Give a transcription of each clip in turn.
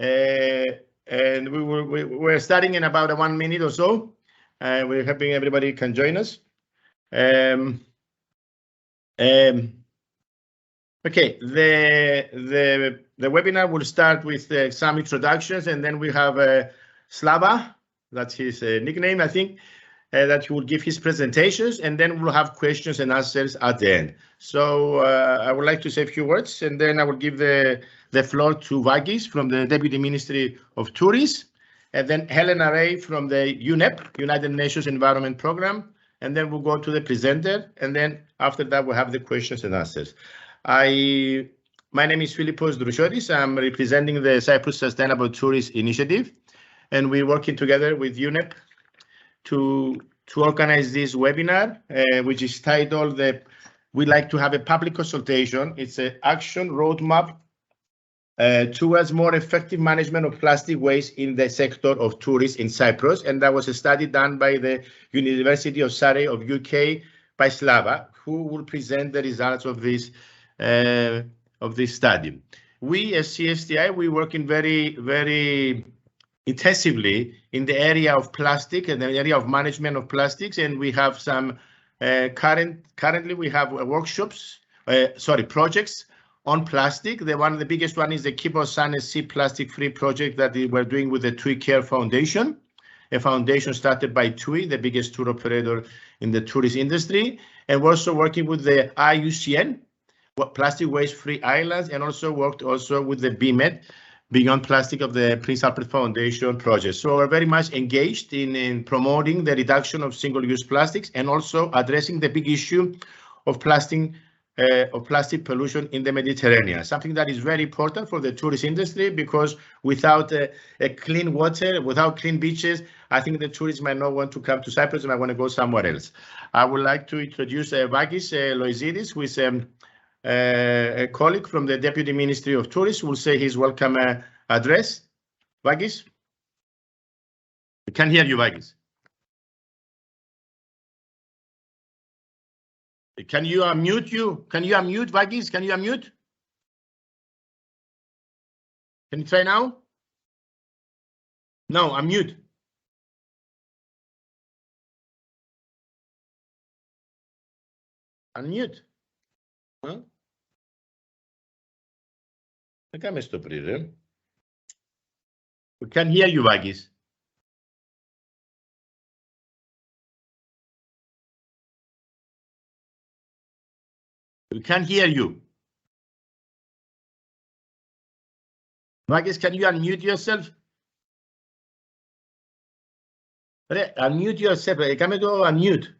and we're starting in about 1 minute or so. We're hoping everybody can join us. Okay, the webinar will start with some introductions, and then we have Slava, that's his nickname, I think, that he will give his presentations, and then we'll have questions and answers at the end. So I would like to say a few words, and then I will give the floor to Vagis from the Deputy Ministry of Tourism, and then Helena Ray from the UNEP, United Nations Environment Programme, and then we'll go to the presenter, and then after that we'll have the questions and answers. My name is Philippos Drushodis. I'm representing the Cyprus Sustainable Tourist Initiative, and we're working together with UNEP to organize this webinar, which is titled "We like to have a public consultation." It's an action roadmap towards more effective management of plastic waste in the sector of tourism in Cyprus, and that was a study done by the University of Surrey of UK by Slava, who will present the results of this study. We as CSTI, we working very intensively in the area of plastic and the area of management of plastics, and we have some currently we have projects on plastic. The biggest one is the Kibos Sun Sea plastic-free project that we're doing with the TUI Care Foundation, a foundation started by TUI, the biggest tour operator in the tourist industry, and we're also working with the IUCN, Plastic Waste Free Islands, and also worked with the BMED, Beyond Plastic of the Prince Alfred Foundation project. So we're very much engaged in promoting the reduction of single-use plastics and also addressing the big issue of plastic pollution in the Mediterranean, something that is very important for the tourist industry, because without a clean water, without clean beaches, I think the tourists might not want to come to Cyprus and might want to go somewhere else. I would like to introduce Vagis Loizidis, who is a colleague from the Deputy Ministry of Tourism, will say his welcome address. Vagis? We can't hear you, Vagis. Can you unmute you? Can you unmute, Vagis? Can you unmute? Can you try now? No, unmute. Unmute. Huh? We can hear you, Vagis. We can't hear you. Vagis, can you unmute yourself? Unmute yourself. Κάμε το unmute.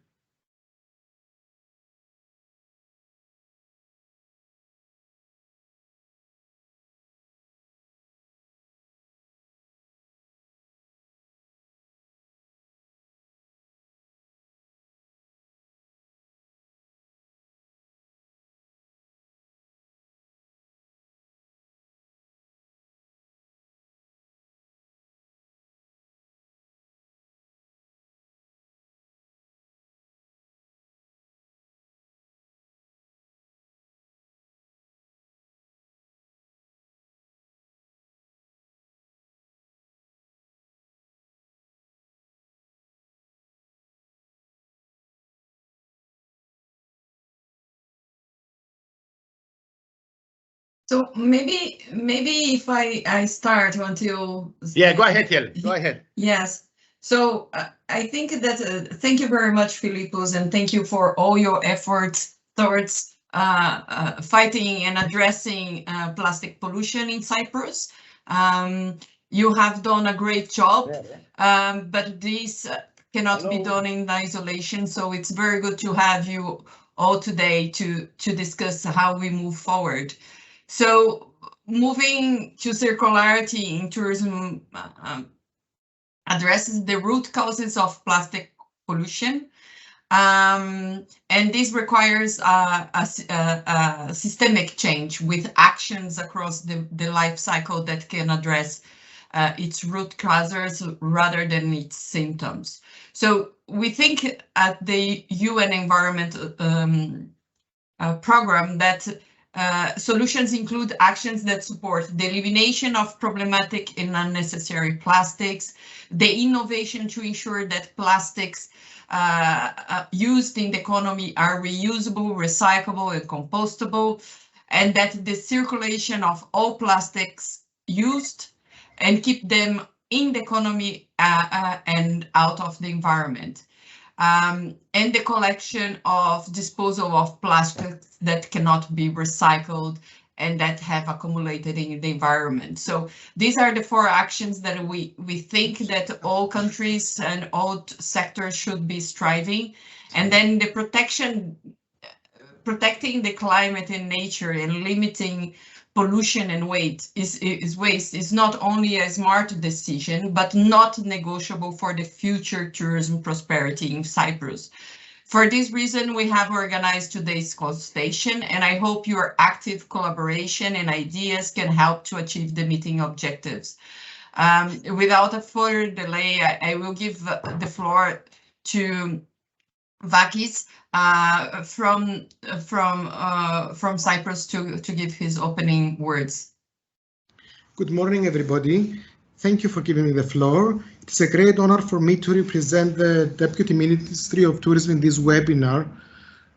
So maybe if I start until... Yeah, go ahead, Helen. Go ahead. Yes. So I think that thank you very much, Philippos, and thank you for all your efforts towards fighting and addressing plastic pollution in Cyprus. You have done a great job, but this cannot be done in isolation. So it's very good to have you all today to discuss how we move forward. So moving to circularity in tourism addresses the root causes of plastic pollution. And this requires a systemic change with actions across the life cycle that can address its root causes rather than its symptoms. So we think at the UN Environment Program that Solutions include actions that support the elimination of problematic and unnecessary plastics, the innovation to ensure that plastics used in the economy are reusable, recyclable, and compostable, and that the circulation of all plastics used and keep them in the economy and out of the environment. And the collection of disposal of plastics that cannot be recycled and that have accumulated in the environment. So these are the 4 actions that we think that all countries and all sectors should be striving. And then the protecting the climate and nature and limiting pollution and waste is not only a smart decision, but not negotiable for the future tourism prosperity in Cyprus. For this reason, we have organized today's consultation, and I hope your active collaboration and ideas can help to achieve the meeting objectives. Without a further delay, I will give the floor to Vakis from Cyprus to give his opening words. Good morning, everybody. Thank you for giving me the floor. It's a great honor for me to represent the Deputy Ministry of Tourism in this webinar.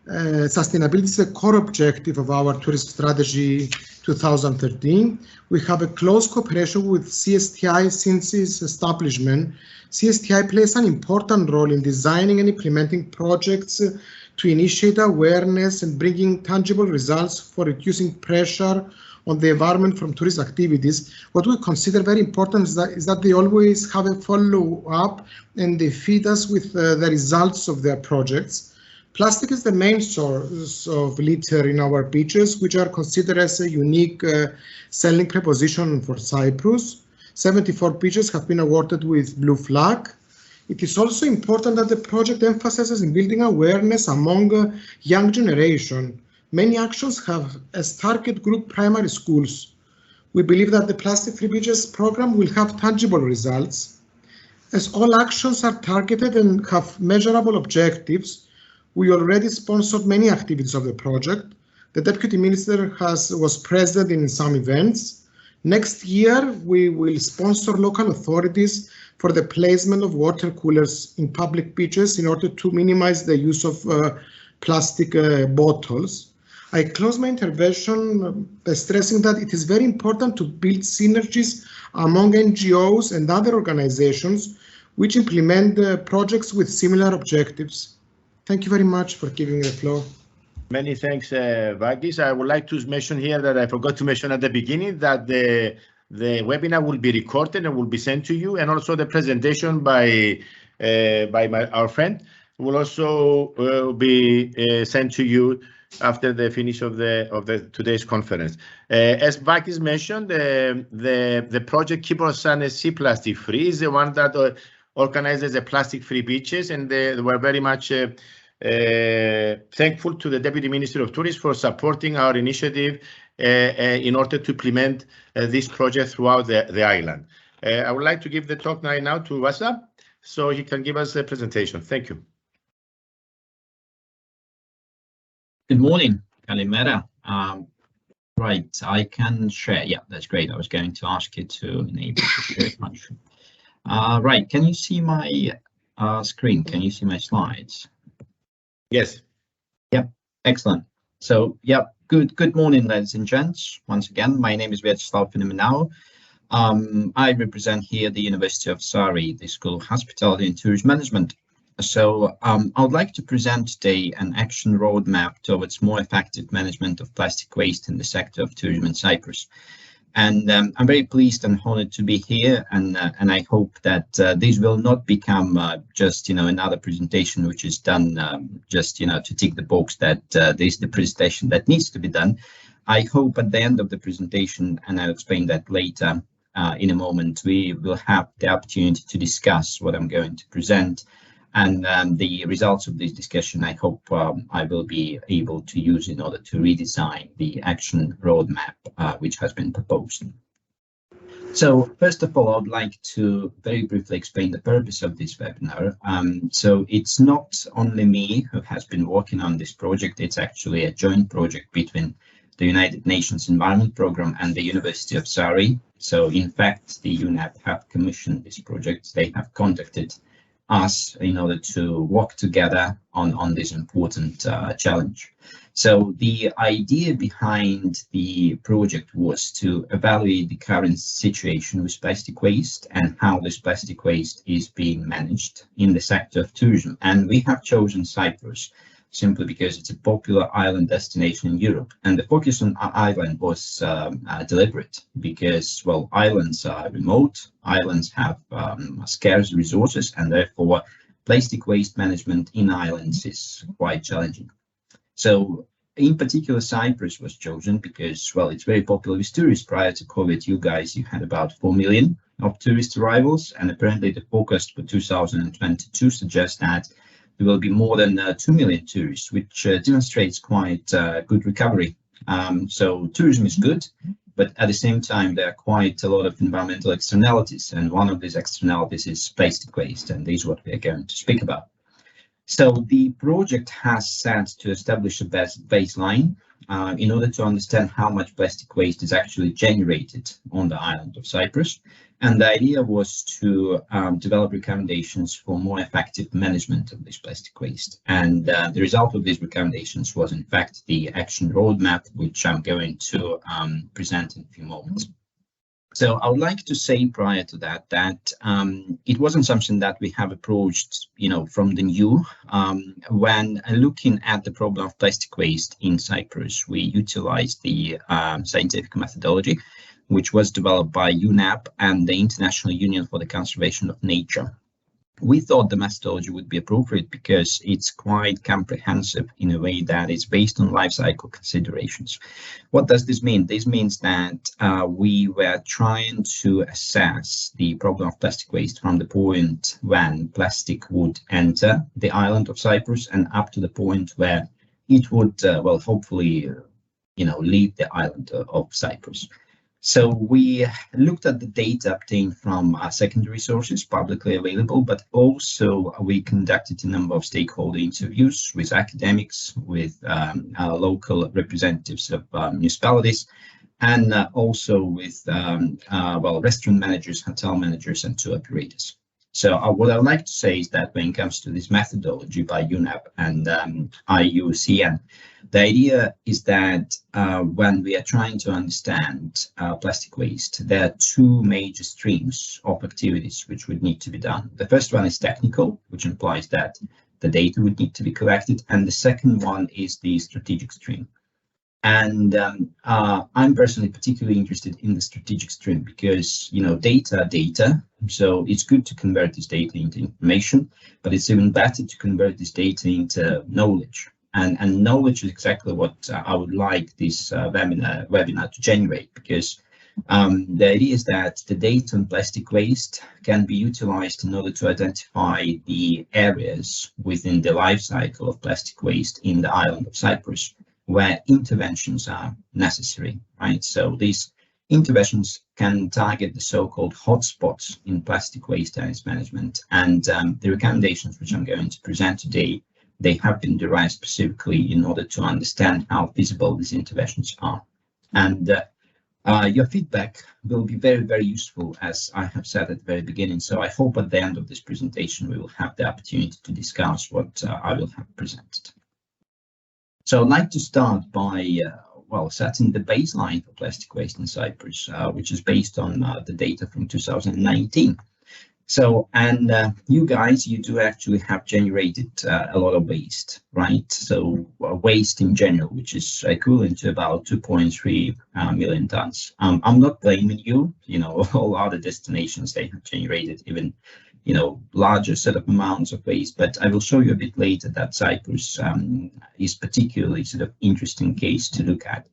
Sustainability is a core objective of our tourism strategy 2013. We have a close cooperation with CSTI since its establishment. CSTI plays an important role in designing and implementing projects to initiate awareness and bringing tangible results for reducing pressure on the environment from tourist activities. What we consider very important is that they always have a follow-up and they feed us with the results of their projects. Plastic is the main source of litter in our beaches, which are considered as a unique selling proposition for Cyprus. 74 beaches have been awarded with blue flag. It is also important that the project emphasizes in building awareness among young generation. Many actions have as target group primary schools. We believe that the Plastic-Free Beaches program will have tangible results. As all actions are targeted and have measurable objectives, we already sponsored many activities of the project. The Deputy Minister was present in some events. Next year, we will sponsor local authorities for the placement of water coolers in public beaches in order to minimize the use of plastic bottles. I close my intervention by stressing that it is very important to build synergies among NGOs and other organizations which implement projects with similar objectives. Thank you very much for giving the floor. Many thanks, Vakis. I would like to mention here that I forgot to mention at the beginning that the webinar will be recorded and will be sent to you, and also the presentation by our friend will also be sent to you after the finish of the today's conference. As Vakis mentioned, the project Keep Our Sun Sea Plastic Free is the one that organizes the plastic-free beaches, and they were very much thankful to the Deputy Minister of Tourism for supporting our initiative in order to implement this project throughout the island. I would like to give the talk now to Vasa, so he can give us a presentation. Thank you. Good morning, Kalimera. Right, I can share. Yeah, that's great. I was going to ask you to enable the share function. Right, can you see my screen? Can you see my slides? Yes. Yep, excellent. So, yeah, good morning, ladies and gents. Once again, my name is Viachaslau Filimonau. I represent here the University of Surrey, the School of Hospitality and Tourism Management. So I would like to present today an action roadmap towards more effective management of plastic waste in the sector of tourism in Cyprus. And I'm very pleased and honored to be here, and I hope that this will not become just another presentation which is done just to tick the box that this is the presentation that needs to be done. I hope at the end of the presentation, and I'll explain that later in a moment, we will have the opportunity to discuss what I'm going to present. And the results of this discussion, I hope I will be able to use in order to redesign the action roadmap which has been proposed. So first of all, I would like to very briefly explain the purpose of this webinar. So it's not only me who has been working on this project, it's actually a joint project between the United Nations Environment Programme and the University of Surrey. So in fact, the UNEP have commissioned this project. They have contacted us in order to work together on this important challenge. So the idea behind the project was to evaluate the current situation with plastic waste and how this plastic waste is being managed in the sector of tourism. And we have chosen Cyprus simply because it's a popular island destination in Europe. And the focus on island was deliberate because, well, islands are remote, islands have scarce resources, and therefore plastic waste management in islands is quite challenging. So in particular, Cyprus was chosen because, well, it's very popular with tourists. Prior to COVID, you had about 4 million of tourist arrivals, and apparently the forecast for 2022 suggests that there will be more than 2 million tourists, which demonstrates quite good recovery. So tourism is good, but at the same time, there are quite a lot of environmental externalities, and one of these externalities is plastic waste, and this is what we are going to speak about. So the project has set to establish a baseline in order to understand how much plastic waste is actually generated on the island of Cyprus. And the idea was to develop recommendations for more effective management of this plastic waste. And the result of these recommendations was, in fact, the action roadmap, which I'm going to present in a few moments. So I would like to say prior to that, it wasn't something that we have approached, from the new. When looking at the problem of plastic waste in Cyprus, we utilized the scientific methodology, which was developed by UNEP and the International Union for the Conservation of Nature. We thought the methodology would be appropriate because it's quite comprehensive in a way that it's based on life cycle considerations. What does this mean? This means that we were trying to assess the problem of plastic waste from the point when plastic would enter the island of Cyprus and up to the point where it would, hopefully, leave the island of Cyprus. So we looked at the data obtained from secondary sources publicly available, but also we conducted a number of stakeholder interviews with academics, with local representatives of municipalities, and also with restaurant managers, hotel managers, and tour operators. So what I would like to say is that when it comes to this methodology by UNEP and IUCN, the idea is that when we are trying to understand plastic waste, there are two major streams of activities which would need to be done. The first one is technical, which implies that the data would need to be collected, and the second one is the strategic stream. And I'm personally particularly interested in the strategic stream because, data. So it's good to convert this data into information, but it's even better to convert this data into knowledge. And knowledge is exactly what I would like this webinar to generate, because the idea is that the data on plastic waste can be utilized in order to identify the areas within the life cycle of plastic waste in the island of Cyprus where interventions are necessary, right? So these interventions can target the so-called hotspots in plastic waste and its management. And the recommendations which I'm going to present today, they have been derived specifically in order to understand how feasible these interventions are. And your feedback will be very, very useful, as I have said at the very beginning. So I hope at the end of this presentation, we will have the opportunity to discuss what I will have presented. So I'd like to start by, setting the baseline for plastic waste in Cyprus, which is based on the data from 2019. So, and you guys, you do actually have generated a lot of waste, right? So waste in general, which is equivalent to about 2.3 million tons. I'm not blaming you, all other destinations, they have generated even, larger set of amounts of waste, but I will show you a bit later that Cyprus is particularly sort of interesting case to look at.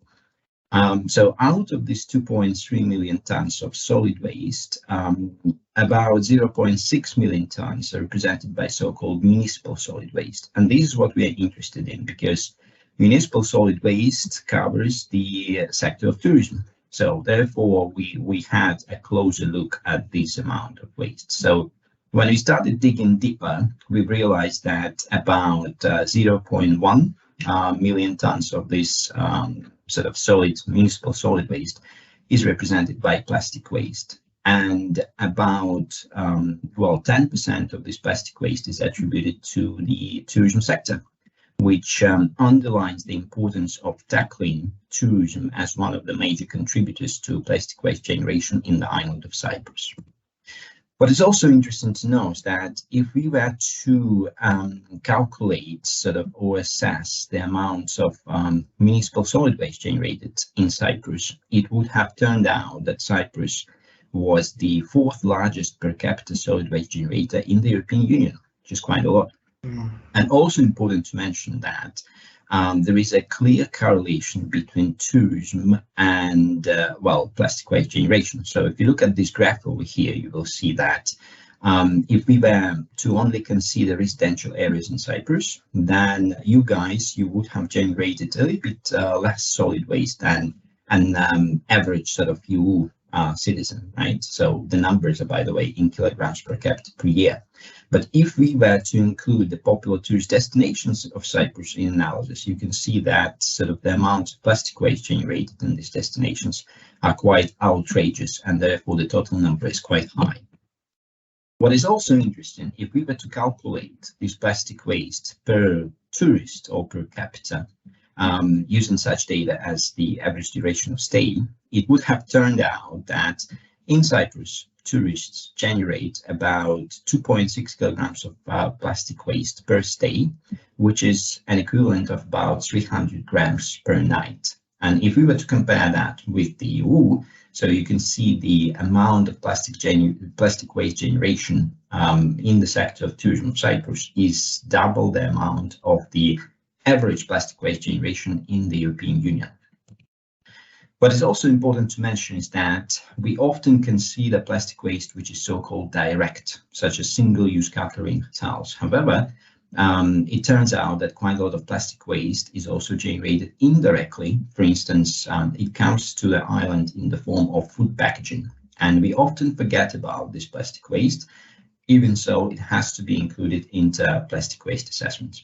So out of this 2.3 million tons of solid waste, about 0.6 million tons are represented by so-called municipal solid waste. And this is what we are interested in because municipal solid waste covers the sector of tourism. So therefore, we had a closer look at this amount of waste. So when we started digging deeper, we realized that about 0.1 million tons of this sort of solid municipal solid waste is represented by plastic waste. And about, well, 10% of this plastic waste is attributed to the tourism sector, which underlines the importance of tackling tourism as one of the major contributors to plastic waste generation in the island of Cyprus. What is also interesting to know is that if we were to calculate sort of or assess the amounts of municipal solid waste generated in Cyprus, it would have turned out that Cyprus was the 4th largest per capita solid waste generator in the European Union, which is quite a lot. And also important to mention that there is a clear correlation between tourism and, well, plastic waste generation. So if you look at this graph over here, you will see that if we were to only consider residential areas in Cyprus, then you would have generated a little bit less solid waste than an average sort of EU citizen, right? So the numbers are, by the way, in kilograms per capita per year. But if we were to include the popular tourist destinations of Cyprus in analysis, you can see that sort of the amount of plastic waste generated in these destinations are quite outrageous, and therefore the total number is quite high. What is also interesting, if we were to calculate this plastic waste per tourist or per capita, using such data as the average duration of stay, it would have turned out that in Cyprus, tourists generate about 2.6 kilograms of plastic waste per stay, which is an equivalent of about 300 grams per night. And if we were to compare that with the EU, so you can see the amount of plastic waste generation in the sector of tourism of Cyprus is double the amount of the average plastic waste generation in the European Union. What is also important to mention is that we often consider plastic waste which is so-called direct, such as single-use cutlery in hotels. However, it turns out that quite a lot of plastic waste is also generated indirectly. For instance, it comes to the island in the form of food packaging, and we often forget about this plastic waste. Even so, it has to be included into plastic waste assessments.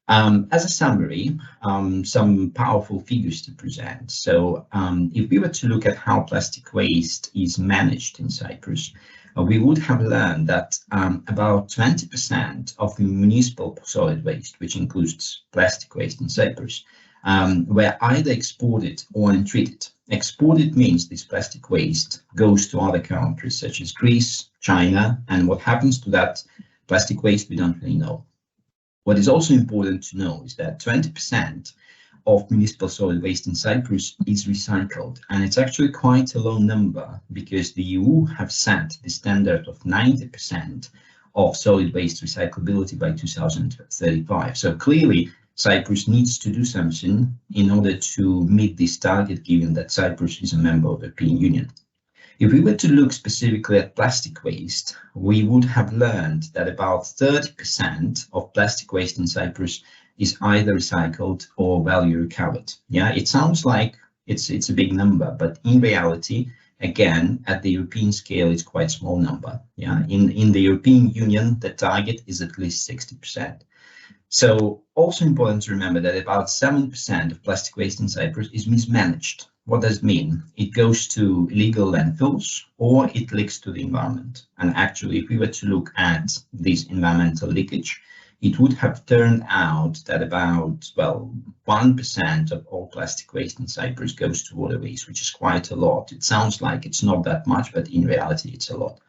As a summary, some powerful figures to present. So if we were to look at how plastic waste is managed in Cyprus, we would have learned that about 20% of the municipal solid waste, which includes plastic waste in Cyprus, were either exported or untreated. Exported means this plastic waste goes to other countries such as Greece, China, and what happens to that plastic waste we don't really know. What is also important to know is that 20% of municipal solid waste in Cyprus is recycled, and it's actually quite a low number because the EU have set the standard of 90% of solid waste recyclability by 2035. So clearly, Cyprus needs to do something in order to meet this target, given that Cyprus is a member of the European Union. If we were to look specifically at plastic waste, we would have learned that about 30% of plastic waste in Cyprus is either recycled or value recovered. Yeah, it sounds like it's a big number, but in reality, again, at the European scale, it's quite a small number. Yeah, in the European Union, the target is at least 60%. So also important to remember that about 7% of plastic waste in Cyprus is mismanaged. What does it mean? It goes to illegal landfills or it leaks to the environment. And actually, if we were to look at this environmental leakage, it would have turned out that about, well, 1% of all plastic waste in Cyprus goes to waterways, which is quite a lot. It sounds like it's not that much, but in reality, it's a lot.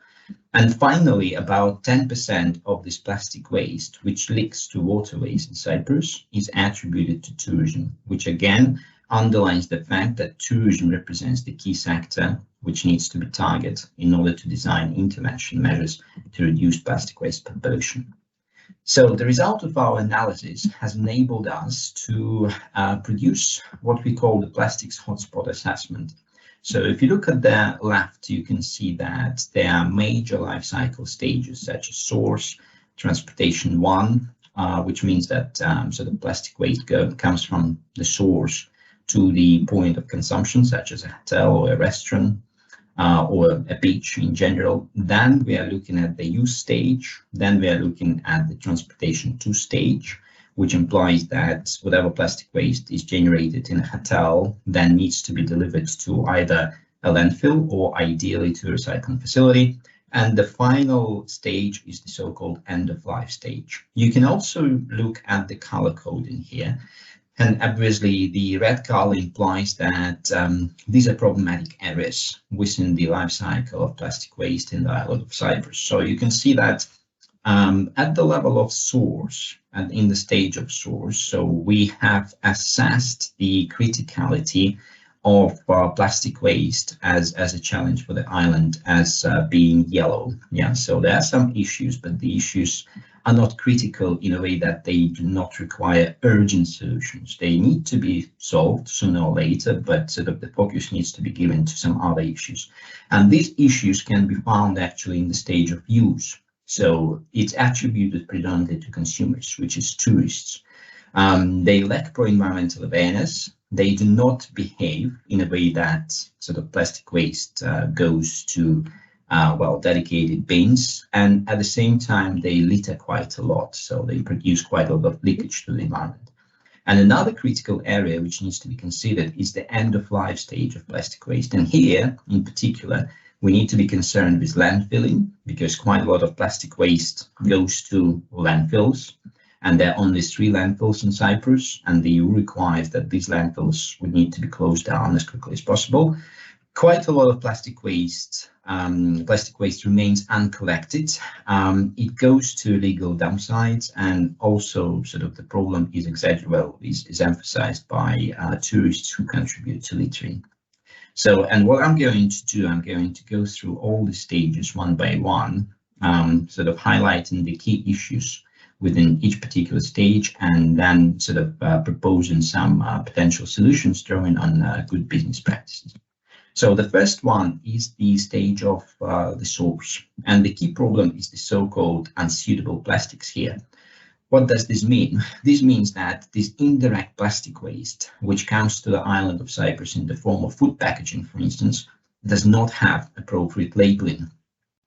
And finally, about 10% of this plastic waste, which leaks to waterways in Cyprus, is attributed to tourism, which again underlines the fact that tourism represents the key sector which needs to be targeted in order to design intervention measures to reduce plastic waste pollution. So the result of our analysis has enabled us to produce what we call the plastics hotspot assessment. So if you look at the left, you can see that there are major life cycle stages such as source, transportation 1, which means that so the plastic waste comes from the source to the point of consumption, such as a hotel or a restaurant or a beach in general. Then we are looking at the use stage. Then we are looking at the transportation 2 stage, which implies that whatever plastic waste is generated in a hotel then needs to be delivered to either a landfill or ideally to a recycling facility. And the final stage is the so-called end-of-life stage. You can also look at the color coding here. And obviously, the red color implies that these are problematic areas within the life cycle of plastic waste in the island of Cyprus. So you can see that at the level of source and in the stage of source, so we have assessed the criticality of plastic waste as a challenge for the island as being yellow. Yeah, so there are some issues, but the issues are not critical in a way that they do not require urgent solutions. They need to be solved sooner or later, but sort of the focus needs to be given to some other issues. And these issues can be found actually in the stage of use. So it's attributed predominantly to consumers, which is tourists. They lack pro-environmental awareness. They do not behave in a way that sort of plastic waste goes to dedicated bins, and at the same time they litter quite a lot, so they produce quite a lot of leakage to the environment. And another critical area which needs to be considered is the end-of-life stage of plastic waste, and here in particular we need to be concerned with landfilling, because quite a lot of plastic waste goes to landfills, and there are only 3 landfills in Cyprus, and the EU requires that these landfills would need to be closed down as quickly as possible. Quite a lot of plastic waste remains uncollected. It goes to illegal dump sites, and also sort of the problem is emphasized by tourists who contribute to littering. So, and what I'm going to do, I'm going to go through all the stages one by one, sort of highlighting the key issues within each particular stage, and then sort of proposing some potential solutions, drawing on good business practices. So the first one is the stage of the source, and the key problem is the so-called unsuitable plastics here. What does this mean? This means that this indirect plastic waste, which comes to the island of Cyprus in the form of food packaging, for instance, does not have appropriate labeling.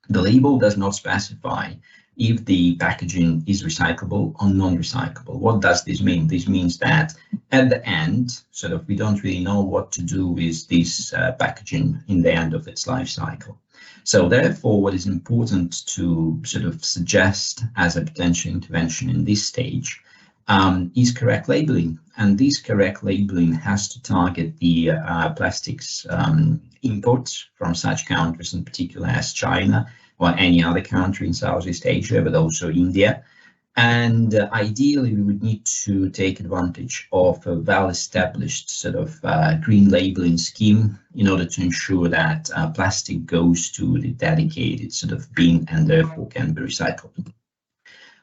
The label does not specify if the packaging is recyclable or non-recyclable. What does this mean? This means that at the end, sort of, we don't really know what to do with this packaging in the end of its life cycle. So therefore, what is important to sort of suggest as a potential intervention in this stage is correct labeling. And this correct labeling has to target the plastics imports from such countries, in particular as China, or any other country in Southeast Asia, but also India. And ideally, we would need to take advantage of a well-established sort of green labeling scheme in order to ensure that plastic goes to the dedicated sort of bin and therefore can be recycled.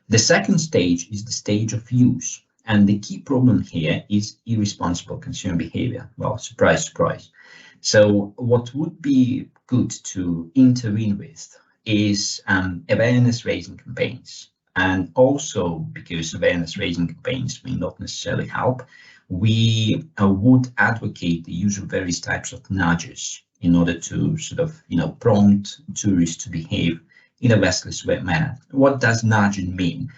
The second stage is the stage of use. And the key problem here is irresponsible consumer behavior. Well, surprise, surprise. So what would be good to intervene with is awareness raising campaigns. And also, because awareness raising campaigns may not necessarily help, we would advocate the use of various types of nudges in order to sort of, prompt tourists to behave in a restless manner. What does nudging mean?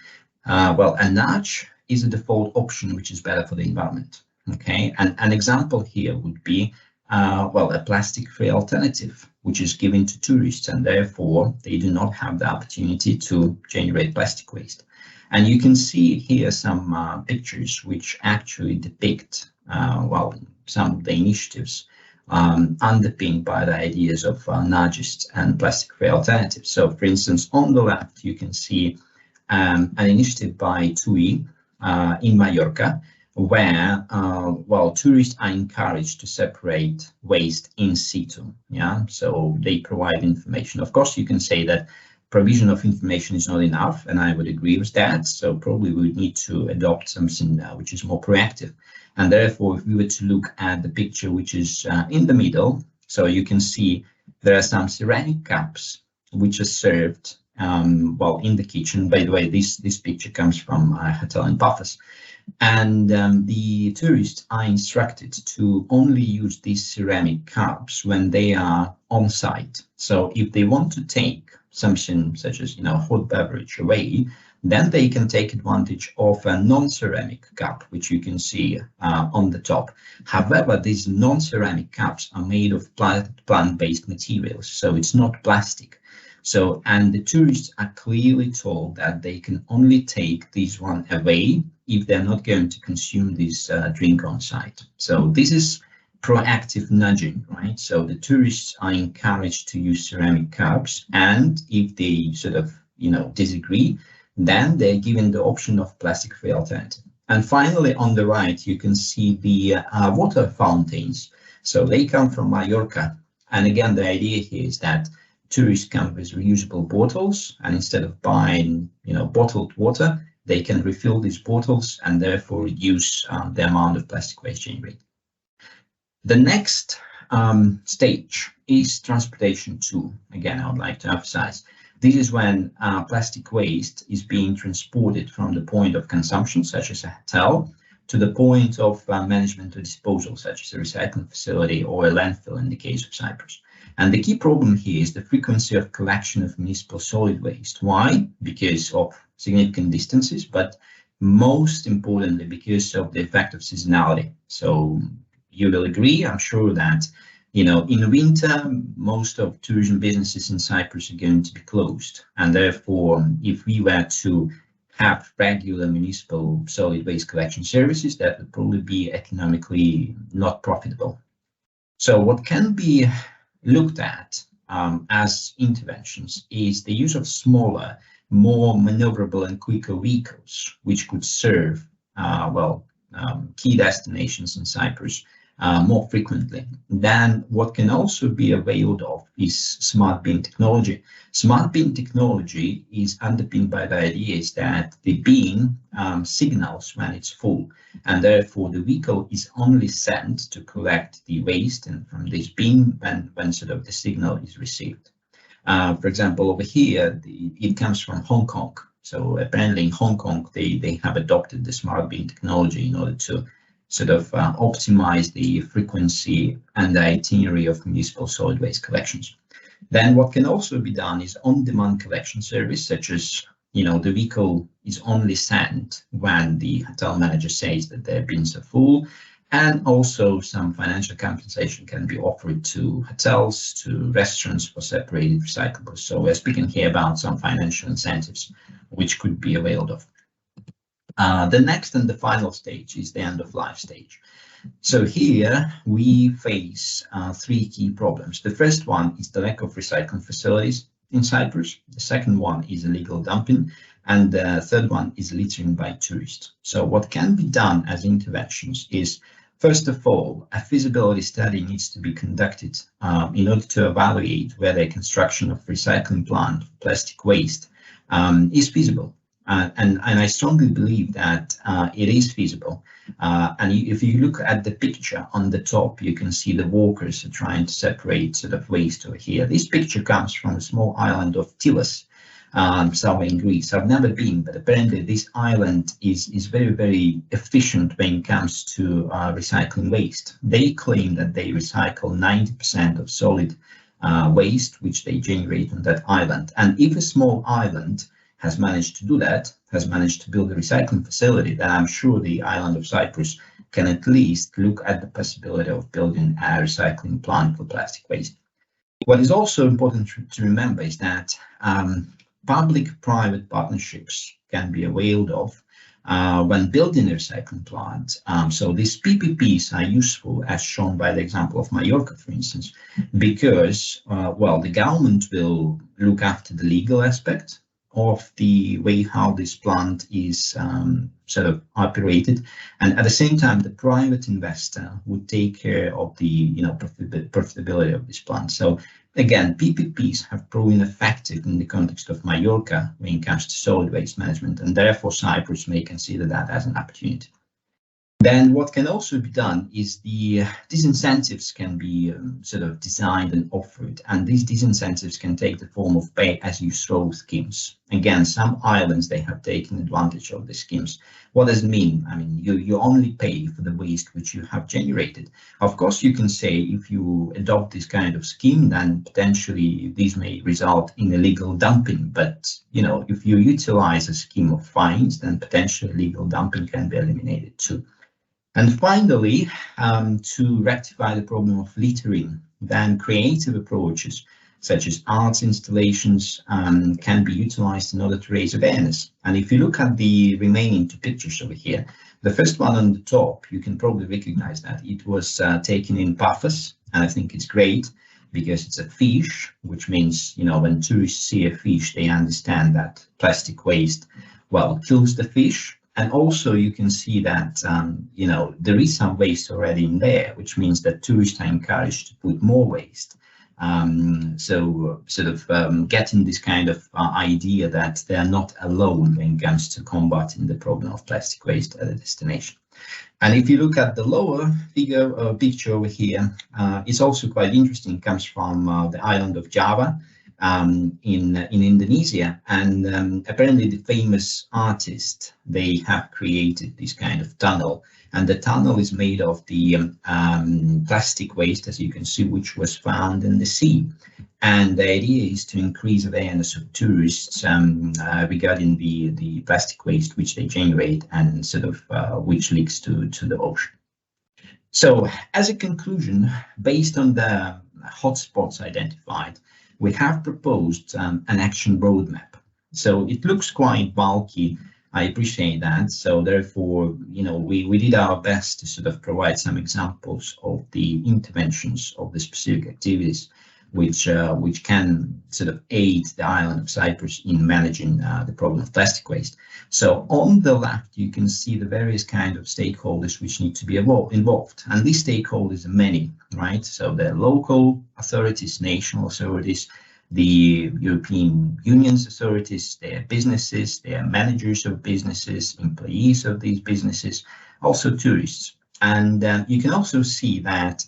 Well, a nudge is a default option which is better for the environment. Okay, and an example here would be a plastic-free alternative, which is given to tourists, and therefore they do not have the opportunity to generate plastic waste. And you can see here some pictures which actually depict, some of the initiatives underpinned by the ideas of nudges and plastic-free alternatives. So, for instance, on the left, you can see an initiative by TUI in Mallorca, where tourists are encouraged to separate waste in situ. Yeah, so they provide information. Of course, you can say that provision of information is not enough, and I would agree with that. So probably we would need to adopt something which is more proactive. And therefore, if we were to look at the picture which is in the middle, so you can see there are some ceramic cups which are served in the kitchen. By the way, this picture comes from a hotel in Paphos. And the tourists are instructed to only use these ceramic cups when they are on site. So if they want to take something such as hot beverage away, then they can take advantage of a non-ceramic cup, which you can see on the top. However, these non-ceramic cups are made of plant-based materials, so it's not plastic. So, and the tourists are clearly told that they can only take this one away if they're not going to consume this drink on site. So this is proactive nudging, right? So the tourists are encouraged to use ceramic cups, and if they sort of, disagree, then they're given the option of plastic-free alternative. And finally, on the right, you can see the water fountains. So they come from Mallorca. And again, the idea here is that tourists come with reusable bottles, and instead of buying, bottled water, they can refill these bottles and therefore reduce the amount of plastic waste generated. The next stage is transportation too. Again, I would like to emphasize, this is when plastic waste is being transported from the point of consumption, such as a hotel, to the point of management or disposal, such as a recycling facility or a landfill in the case of Cyprus. And the key problem here is the frequency of collection of municipal solid waste. Why? Because of significant distances, but most importantly, because of the effect of seasonality. So you will agree, I'm sure, that in winter, most of tourism businesses in Cyprus are going to be closed. And therefore, if we were to have regular municipal solid waste collection services, that would probably be economically not profitable. So what can be looked at as interventions is the use of smaller, more maneuverable and quicker vehicles, which could serve, key destinations in Cyprus more frequently. Then what can also be availed of is smart bin technology. Smart bin technology is underpinned by the ideas that the bin signals when it's full, and therefore the vehicle is only sent to collect the waste and from this bin when sort of the signal is received. For example, over here, it comes from Hong Kong. So apparently in Hong Kong, they have adopted the smart bin technology in order to sort of optimize the frequency and the itinerary of municipal solid waste collections. Then what can also be done is on-demand collection service, such as, the vehicle is only sent when the hotel manager says that their bins are full, and also some financial compensation can be offered to hotels, to restaurants for separated recyclables. So we're speaking here about some financial incentives which could be availed of. The next and the final stage is the end-of-life stage. So here we face three key problems. The first one is the lack of recycling facilities in Cyprus. The second one is illegal dumping. And the third one is littering by tourists. So what can be done as interventions is, first of all, a feasibility study needs to be conducted in order to evaluate whether a construction of recycling plant for plastic waste is feasible. And I strongly believe that it is feasible. And if you look at the picture on the top, you can see the workers are trying to separate sort of waste over here. This picture comes from a small island of Tilos, somewhere in Greece. I've never been, but apparently this island is very, very efficient when it comes to recycling waste. They claim that they recycle 90% of solid waste, which they generate on that island. And if a small island has managed to do that, has managed to build a recycling facility, then I'm sure the island of Cyprus can at least look at the possibility of building a recycling plant for plastic waste. What is also important to remember is that public-private partnerships can be availed of when building a recycling plant. So these PPPs are useful, as shown by the example of Mallorca, for instance, because, the government will look after the legal aspect of the way how this plant is sort of operated, and at the same time the private investor would take care of the profitability of this plant. So again, PPPs have proven effective in the context of Mallorca when it comes to solid waste management, and therefore Cyprus may consider that as an opportunity. Then what can also be done is these incentives can be sort of designed and offered, and these disincentives can take the form of pay-as-you-throw schemes. Again, some islands, they have taken advantage of the schemes. What does it mean? I mean, you only pay for the waste which you have generated. Of course, you can say if you adopt this kind of scheme, then potentially these may result in illegal dumping. But, you know, if you utilize a scheme of fines, then potentially illegal dumping can be eliminated too. And finally, to rectify the problem of littering, then creative approaches such as arts installations can be utilized in order to raise awareness. And if you look at the remaining two pictures over here, the first one on the top, you can probably recognize that it was taken in Paphos, and I think it's great because it's a fish, which means, you know, when tourists see a fish, they understand that plastic waste, well, kills the fish. And also you can see that, you know, there is some waste already in there, which means that tourists are encouraged to put more waste. So sort of getting this kind of idea that they are not alone when it comes to combating the problem of plastic waste at a destination. And if you look at the lower picture over here, it's also quite interesting. It comes from the island of Java. In Indonesia, and apparently the famous artist, they have created this kind of tunnel, and the tunnel is made of the plastic waste, as you can see, which was found in the sea. And the idea is to increase awareness of tourists regarding the plastic waste which they generate and sort of which leaks to the ocean. So as a conclusion, based on the hotspots identified, we have proposed an action roadmap. So it looks quite bulky. I appreciate that. So therefore, you know, we did our best to sort of provide some examples of the interventions of the specific activities which can sort of aid the island of Cyprus in managing the problem of plastic waste. So on the left, you can see the various kind of stakeholders which need to be involved. And these stakeholders are many, right? So the local authorities, national authorities, the European Union's authorities, their businesses, their managers of businesses, employees of these businesses, also tourists. And you can also see that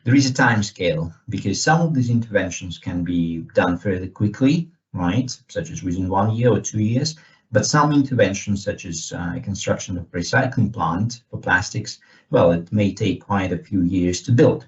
there is a time scale, because some of these interventions can be done fairly quickly, right, such as within 1 year or 2 years, but some interventions, such as construction of a recycling plant for plastics, well, it may take quite a few years to build.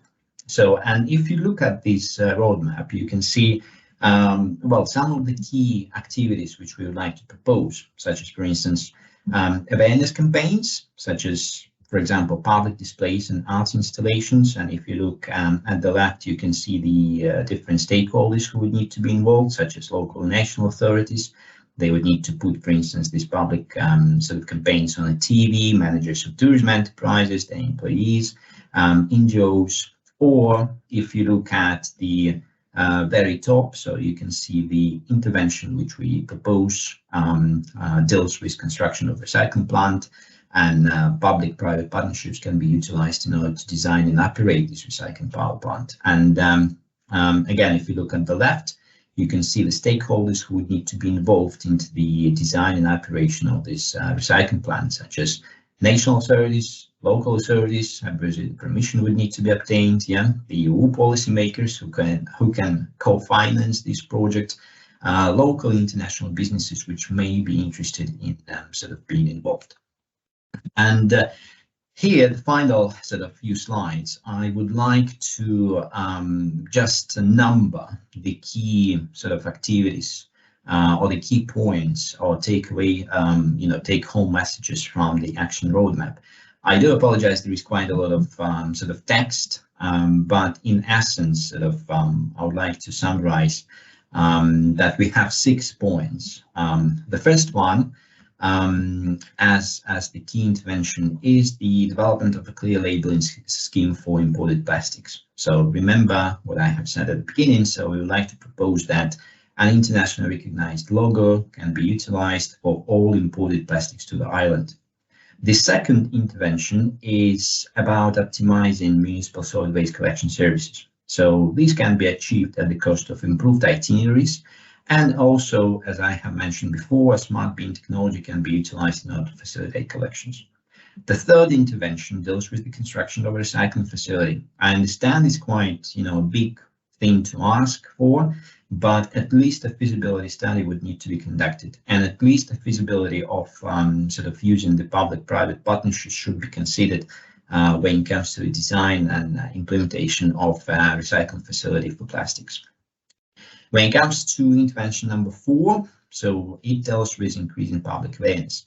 So, and if you look at this roadmap, you can see, well, some of the key activities which we would like to propose, such as, for instance, awareness campaigns, such as, for example, public displays and arts installations. And if you look at the left, you can see the different stakeholders who would need to be involved, such as local and national authorities. They would need to put, for instance, these public sort of campaigns on the TV, managers of tourism enterprises, their employees, NGOs, or if you look at the very top, so you can see the intervention which we propose deals with construction of a recycling plant, and public-private partnerships can be utilized in order to design and operate this recycling power plant. And again, if you look at the left, you can see the stakeholders who would need to be involved into the design and operation of this recycling plant, such as national authorities, local authorities. Obviously, the permission would need to be obtained. Yeah, the EU policymakers who can co-finance this project, local international businesses which may be interested in sort of being involved. And here, the final sort of few slides, I would like to just number the key sort of activities or the key points or takeaway, you know, take-home messages from the action roadmap. I do apologize, there is quite a lot of sort of text, but in essence, sort of, I would like to summarize that we have 6 points. The first one, as the key intervention, is the development of a clear labeling scheme for imported plastics. So remember what I have said at the beginning. So we would like to propose that an internationally recognized logo can be utilized for all imported plastics to the island. The second intervention is about optimizing municipal solid waste collection services. So these can be achieved at the cost of improved itineraries. And also, as I have mentioned before, smart bin technology can be utilized in order to facilitate collections. The third intervention deals with the construction of a recycling facility. I understand it's quite, a big thing to ask for, but at least a feasibility study would need to be conducted, and at least a feasibility of sort of using the public-private partnership should be considered when it comes to the design and implementation of a recycling facility for plastics. When it comes to intervention number 4, so it deals with increasing public awareness.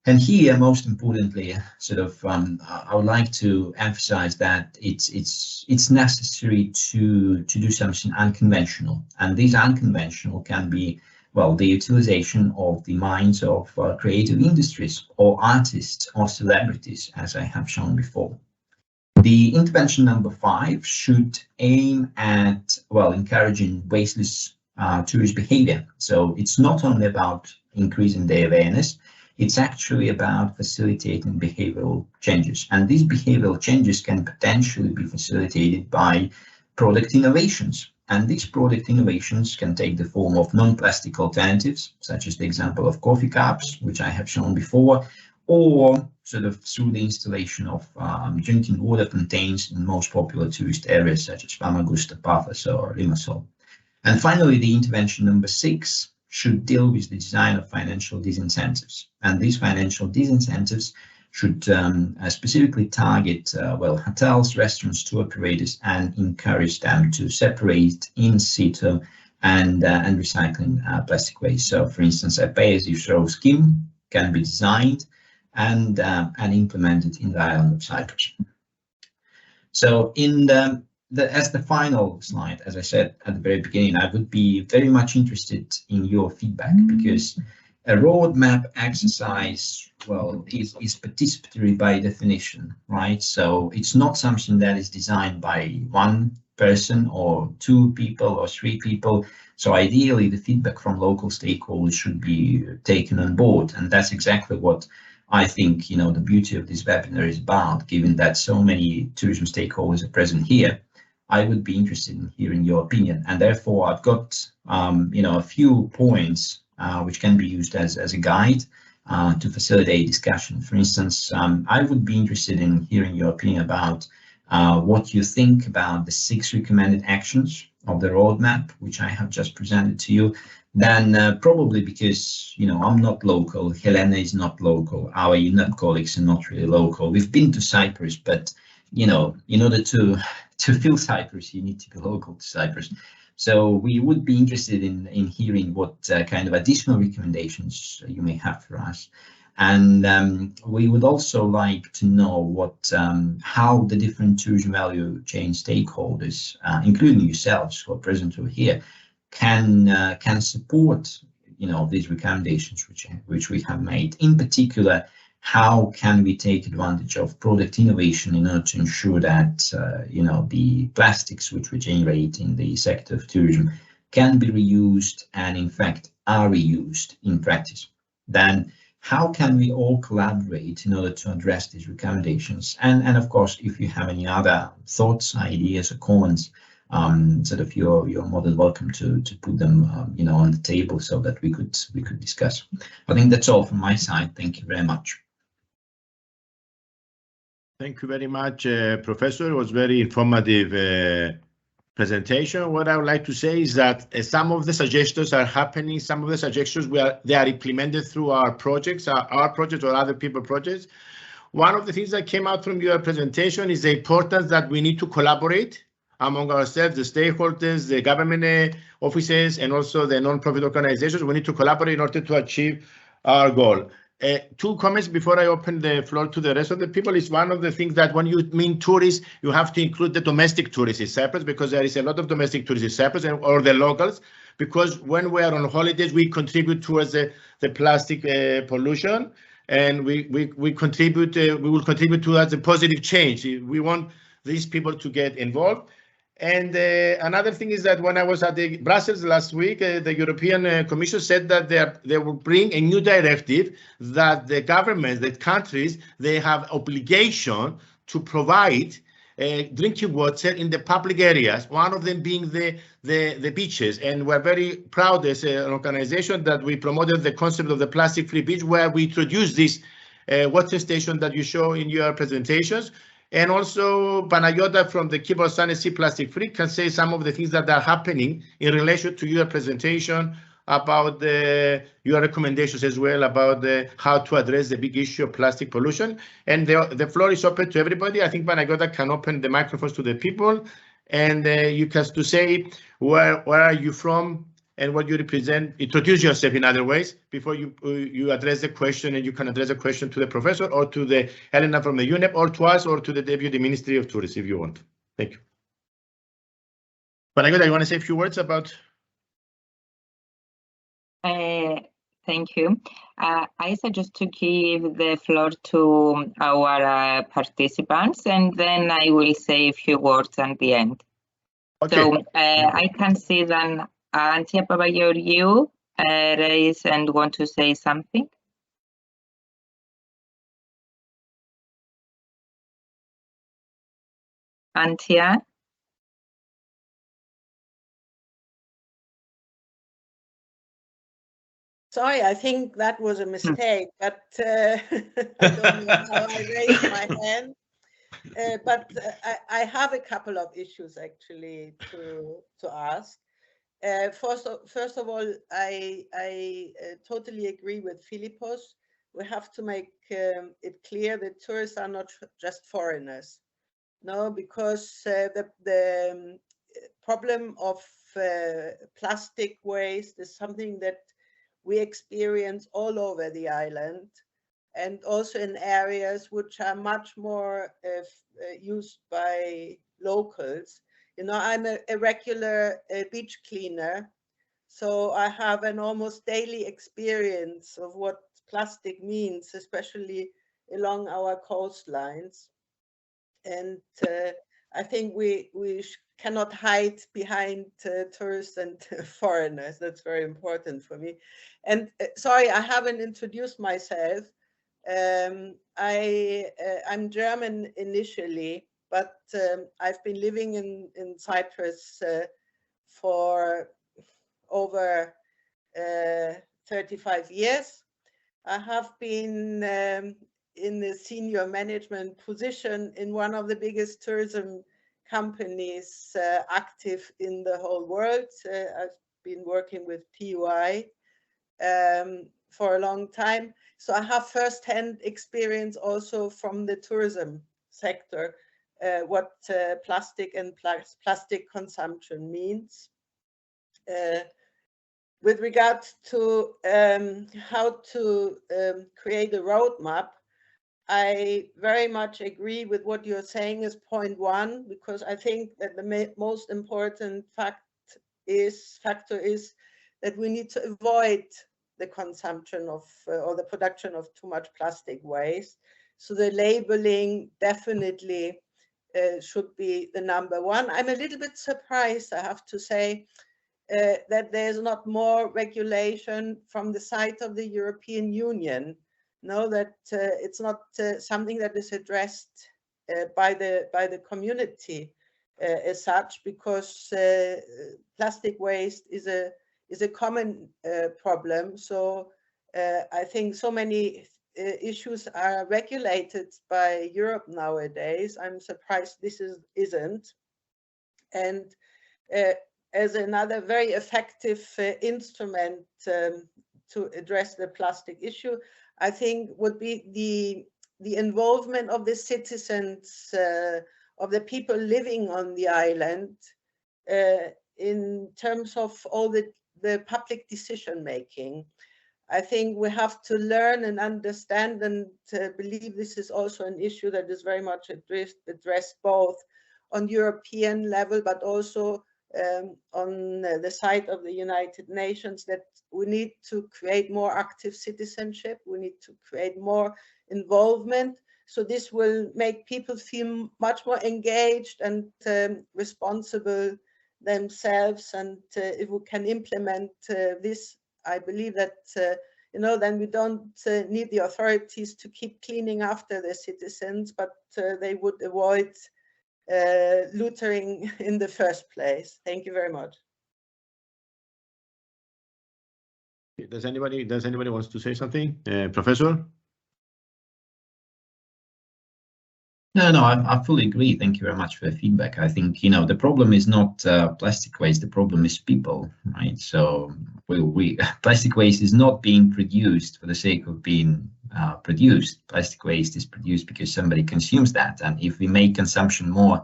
And here, most importantly, sort of, I would like to emphasize that it's necessary to do something unconventional, and this unconventional can be, well, the utilization of the minds of creative industries or artists or celebrities, as I have shown before. The intervention number 5 should aim at, well, encouraging wasteless tourist behavior. So it's not only about increasing the awareness, it's actually about facilitating behavioral changes. And these behavioral changes can potentially be facilitated by product innovations. And these product innovations can take the form of non-plastic alternatives, such as the example of coffee cups, which I have shown before, or sort of through the installation of drinking water fountains in most popular tourist areas, such as Famagusta, Paphos, or Limassol. And finally, the intervention number 6 should deal with the design of financial disincentives. And these financial disincentives should specifically target, well, hotels, restaurants, tour operators, and encourage them to separate in situ and recycling plastic waste. So, for instance, a pay-as-you-throw scheme can be designed and implemented in the island of Cyprus. So, as the final slide, as I said at the very beginning, I would be very much interested in your feedback, because a roadmap exercise, well, is participatory by definition, right? So it's not something that is designed by one person or 2 people or 3 people. So ideally, the feedback from local stakeholders should be taken on board. And that's exactly what I think, the beauty of this webinar is about, given that so many tourism stakeholders are present here. I would be interested in hearing your opinion, and therefore I've got a few points which can be used as a guide to facilitate discussion. For instance, I would be interested in hearing your opinion about what you think about the 6 recommended actions of the roadmap, which I have just presented to you. Then probably because I'm not local, Helena is not local, our UNEP colleagues are not really local. We've been to Cyprus, but in order to feel Cyprus, you need to be local to Cyprus. So we would be interested in hearing what kind of additional recommendations you may have for us. And we would also like to know what how the different tourism value chain stakeholders, including yourselves who are present over here, can support these recommendations which we have made. In particular, how can we take advantage of product innovation in order to ensure that the plastics which we generate in the sector of tourism can be reused and in fact are reused in practice? Then how can we all collaborate in order to address these recommendations? And of course, if you have any other thoughts, ideas or comments, you're more than welcome to put them on the table so that we could discuss. I think that's all from my side. Thank you very much. Thank you very much, Professor. It was very informative presentation. What I would like to say is that some of the suggestions are happening. Some of the suggestions they are implemented through our projects, our projects or other people's projects. One of the things that came out from your presentation is the importance that we need to collaborate among ourselves, the stakeholders, the government offices, and also the non-profit organizations. We need to collaborate in order to achieve our goal. 2 comments before I open the floor to the rest of the people. Is one of the things that when you mean tourists, you have to include the domestic tourists in Cyprus, because there is a lot of domestic tourists in Cyprus, or the locals, because when we are on holidays, we contribute towards the plastic pollution, and we will contribute towards a positive change. We want these people to get involved. And another thing is that when I was at Brussels last week, the European Commission said that they will bring a new directive that the governments, the countries, they have obligation to provide drinking water in the public areas, one of them being the beaches. And we're very proud as an organization that we promoted the concept of the plastic-free beach, where we introduced this water station that you show in your presentations. And also Panayota from the Keyboard Sea Plastic Free can say some of the things that are happening in relation to your presentation about your recommendations as well about how to address the big issue of plastic pollution. And the floor is open to everybody. I think Panayota can open the microphones to the people, and you can to say where are you from and what you represent. Introduce yourself in other ways before you address the question, and you can address the question to the professor or to the Helena from the UNEP or to us or to the Deputy Ministry of Tourism if you want. Thank you. Panayota, you want to say a few words about? Thank you. I suggest to give the floor to our participants, and then I will say a few words at the end. Okay. So I can see that Antia Papageorgiou raised and want to say something. Antia? Sorry, I think that was a mistake, but I don't know how I raised my hand. But I have a couple of issues actually to ask. First of all, I totally agree with Philippos. We have to make it clear that tourists are not just foreigners. No, because the problem of plastic waste is something that we experience all over the island, and also in areas which are much more used by locals. You know, I'm a regular beach cleaner, so I have an almost daily experience of what plastic means, especially along our coastlines. And I think we cannot hide behind tourists and foreigners. That's very important for me. And sorry, I haven't introduced myself. I'm German initially, but I've been living in Cyprus for over 35 years. I have been in the senior management position in one of the biggest tourism companies active in the whole world. I've been working with TUI for a long time. So I have first-hand experience also from the tourism sector, what plastic and plastic consumption means. With regard to how to create a roadmap, I very much agree with what you're saying as point one, because I think that the most important factor is that we need to avoid the consumption of or the production of too much plastic waste. So the labeling definitely should be the number one. I'm a little bit surprised, I have to say, that there's not more regulation from the side of the European Union. No, that it's not something that is addressed by the community as such, because plastic waste is a common problem. So I think so many issues are regulated by Europe nowadays. I'm surprised this isn't. And as another very effective instrument to address the plastic issue, I think would be the involvement of the citizens, of the people living on the island, in terms of all the public decision making. I think we have to learn and understand and believe this is also an issue that is very much addressed both on European level, but also on the side of the United Nations, that we need to create more active citizenship. We need to create more involvement. So this will make people feel much more engaged and responsible themselves. And if we can implement this, I believe that, you know, then we don't need the authorities to keep cleaning after the citizens, but they would avoid littering in the first place. Thank you very much. Does anybody wants to say something? Professor? No, I fully agree. Thank you very much for the feedback. I think, you know, the problem is not plastic waste. The problem is people, right? So plastic waste is not being produced for the sake of being produced. Plastic waste is produced because somebody consumes that. And if we make consumption more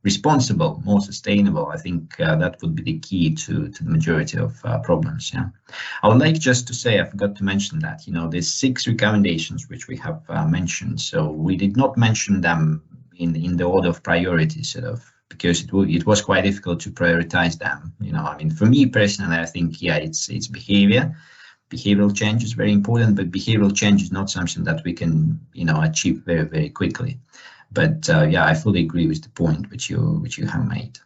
responsible, more sustainable, I think that would be the key to the majority of problems. Yeah, I would like just to say, I forgot to mention that, you know, there's 6 recommendations which we have mentioned. So we did not mention them in the order of priority, sort of, because it was quite difficult to prioritize them. You know, I mean, for me personally, I think, yeah, it's behavior. Behavioral change is very important, but behavioral change is not something that we can, you know, achieve very, very quickly. But yeah, I fully agree with the point which you have made.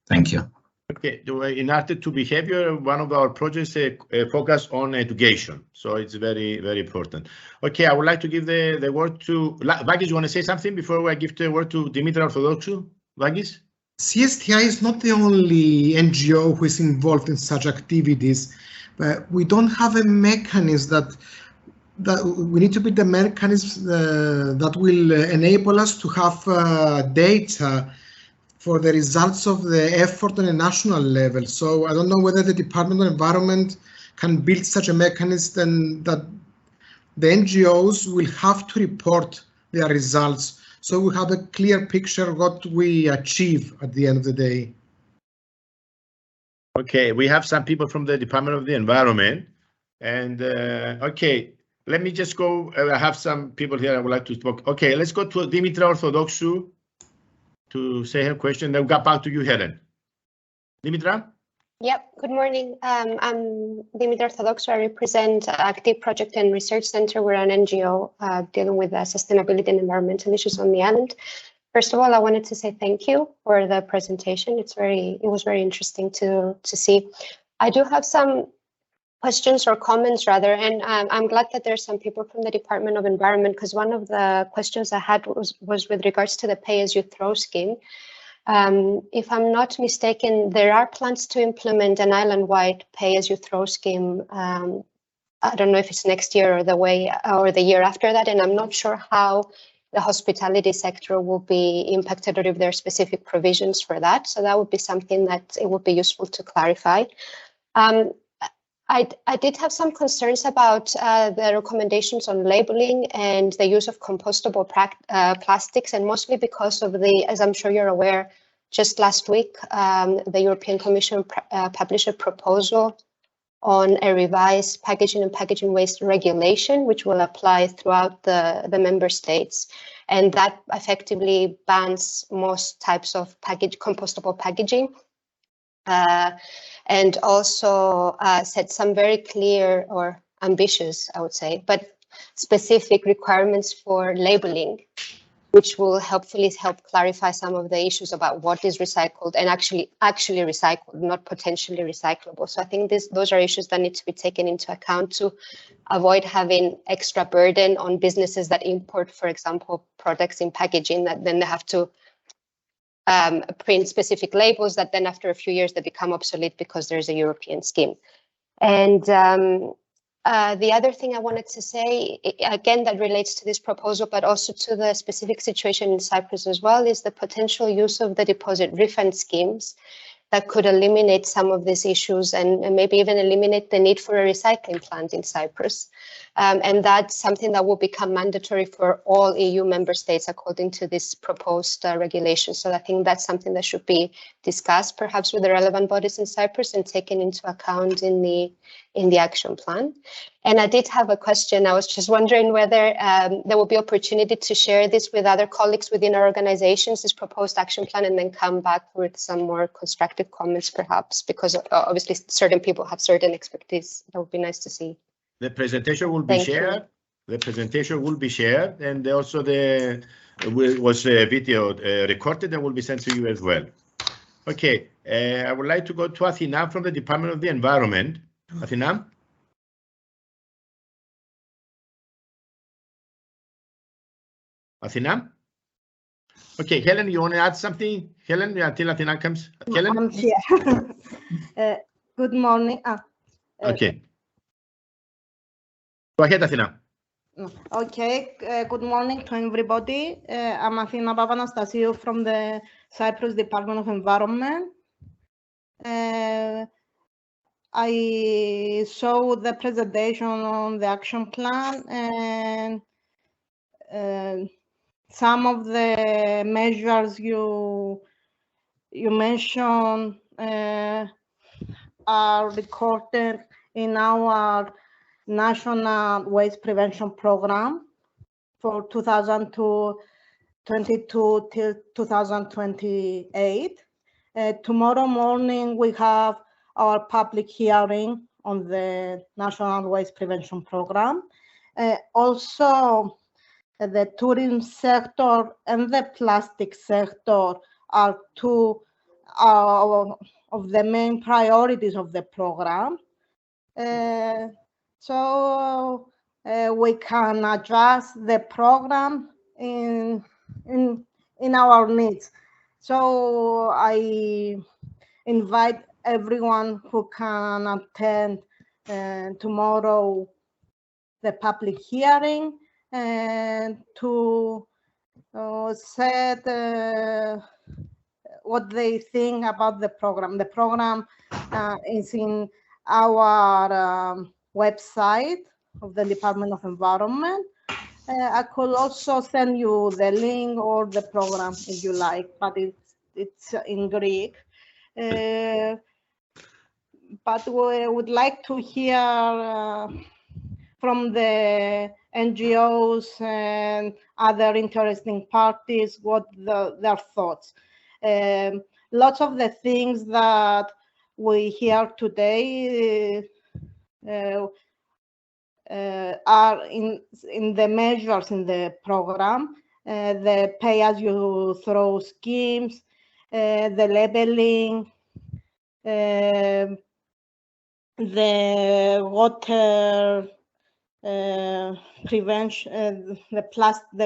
Thank you. Okay, in order to behavior, one of our projects focus on education, so it's very, very important. Okay, I would like to give the word to Vagis. You want to say something before I give the word to Dimitra Orthodoxou? Vagis? CSTI is not the only NGO who is involved in such activities, but we don't have a mechanism that we need to build the mechanisms that will enable us to have data for the results of the effort on a national level. So I don't know whether the Department of Environment can build such a mechanism that the NGOs will have to report their results, so we have a clear picture of what we achieve at the end of the day. Okay, we have some people from the Department of the Environment, and okay. Let me just go. I have some people here I would like to talk. Okay, let's go to Dimitra Orthodoxou to say her question. Then we'll get back to you, Helen. Dimitra? Yep, good morning. I'm Dimitra Orthodoxou. I represent Active Project and Research Center. We're an NGO dealing with sustainability and environmental issues on the island. First of all, I wanted to say thank you for the presentation. It was very interesting to see. I do have some questions or comments rather, and I'm glad that there's some people from the Department of Environment, because one of the questions I had was with regards to the pay-as-you-throw scheme. If I'm not mistaken, there are plans to implement an island-wide pay-as-you-throw scheme. I don't know if it's next year or the year after that, and I'm not sure how the hospitality sector will be impacted or if there are specific provisions for that. So that would be something that it would be useful to clarify. I did have some concerns about the recommendations on labeling and the use of compostable plastics, and mostly because of as I'm sure you're aware, just last week, the European Commission published a proposal on a revised packaging and packaging waste regulation, which will apply throughout the member states. And that effectively bans most types of compostable packaging. And also set some very clear or ambitious, I would say, but specific requirements for labeling, which will hopefully help clarify some of the issues about what is recycled and actually recycled, not potentially recyclable. So I think those are issues that need to be taken into account to avoid having extra burden on businesses that import, for example, products in packaging that then they have to print specific labels that then after a few years they become obsolete because there's a European scheme. And the other thing I wanted to say, again, that relates to this proposal, but also to the specific situation in Cyprus as well, is the potential use of the deposit refund schemes that could eliminate some of these issues and maybe even eliminate the need for a recycling plant in Cyprus. And that's something that will become mandatory for all EU member states according to this proposed regulation. So I think that's something that should be discussed perhaps with the relevant bodies in Cyprus and taken into account in the action plan. And I did have a question. I was just wondering whether there will be opportunity to share this with other colleagues within our organizations, this proposed action plan, and then come back with some more constructive comments perhaps, because obviously certain people have certain expertise. That would be nice to see. The presentation will be shared. The presentation will be shared, and also was video recorded and will be sent to you as well. Okay, I would like to go to Athina from the Department of the Environment. Athina? Athina? Okay, Helen, you want to add something? Helen, until Athina comes. Helen? I'm here. Good morning. Okay. Go ahead, Athina. Okay, good morning to everybody. I'm Athina Papanastasiou from the Cyprus Department of Environment. I saw the presentation on the action plan, and some of the measures you mentioned are recorded in our National Waste Prevention Program for 2022 till 2028. Tomorrow morning we have our public hearing on the National Waste Prevention Program. Also, the tourism sector and the plastic sector are two of the main priorities of the program. So we can adjust the program in our needs. So I invite everyone who can attend tomorrow the public hearing and to set what they think about the program. The program is in our website of the Department of Environment. I could also send you the link or the program if you like, but it's in Greek. But we would like to hear from the NGOs and other interesting parties what their thoughts. Lots of the things that we hear today are in the measures in the program, the pay-as-you-throw schemes, the labeling, the water prevention, the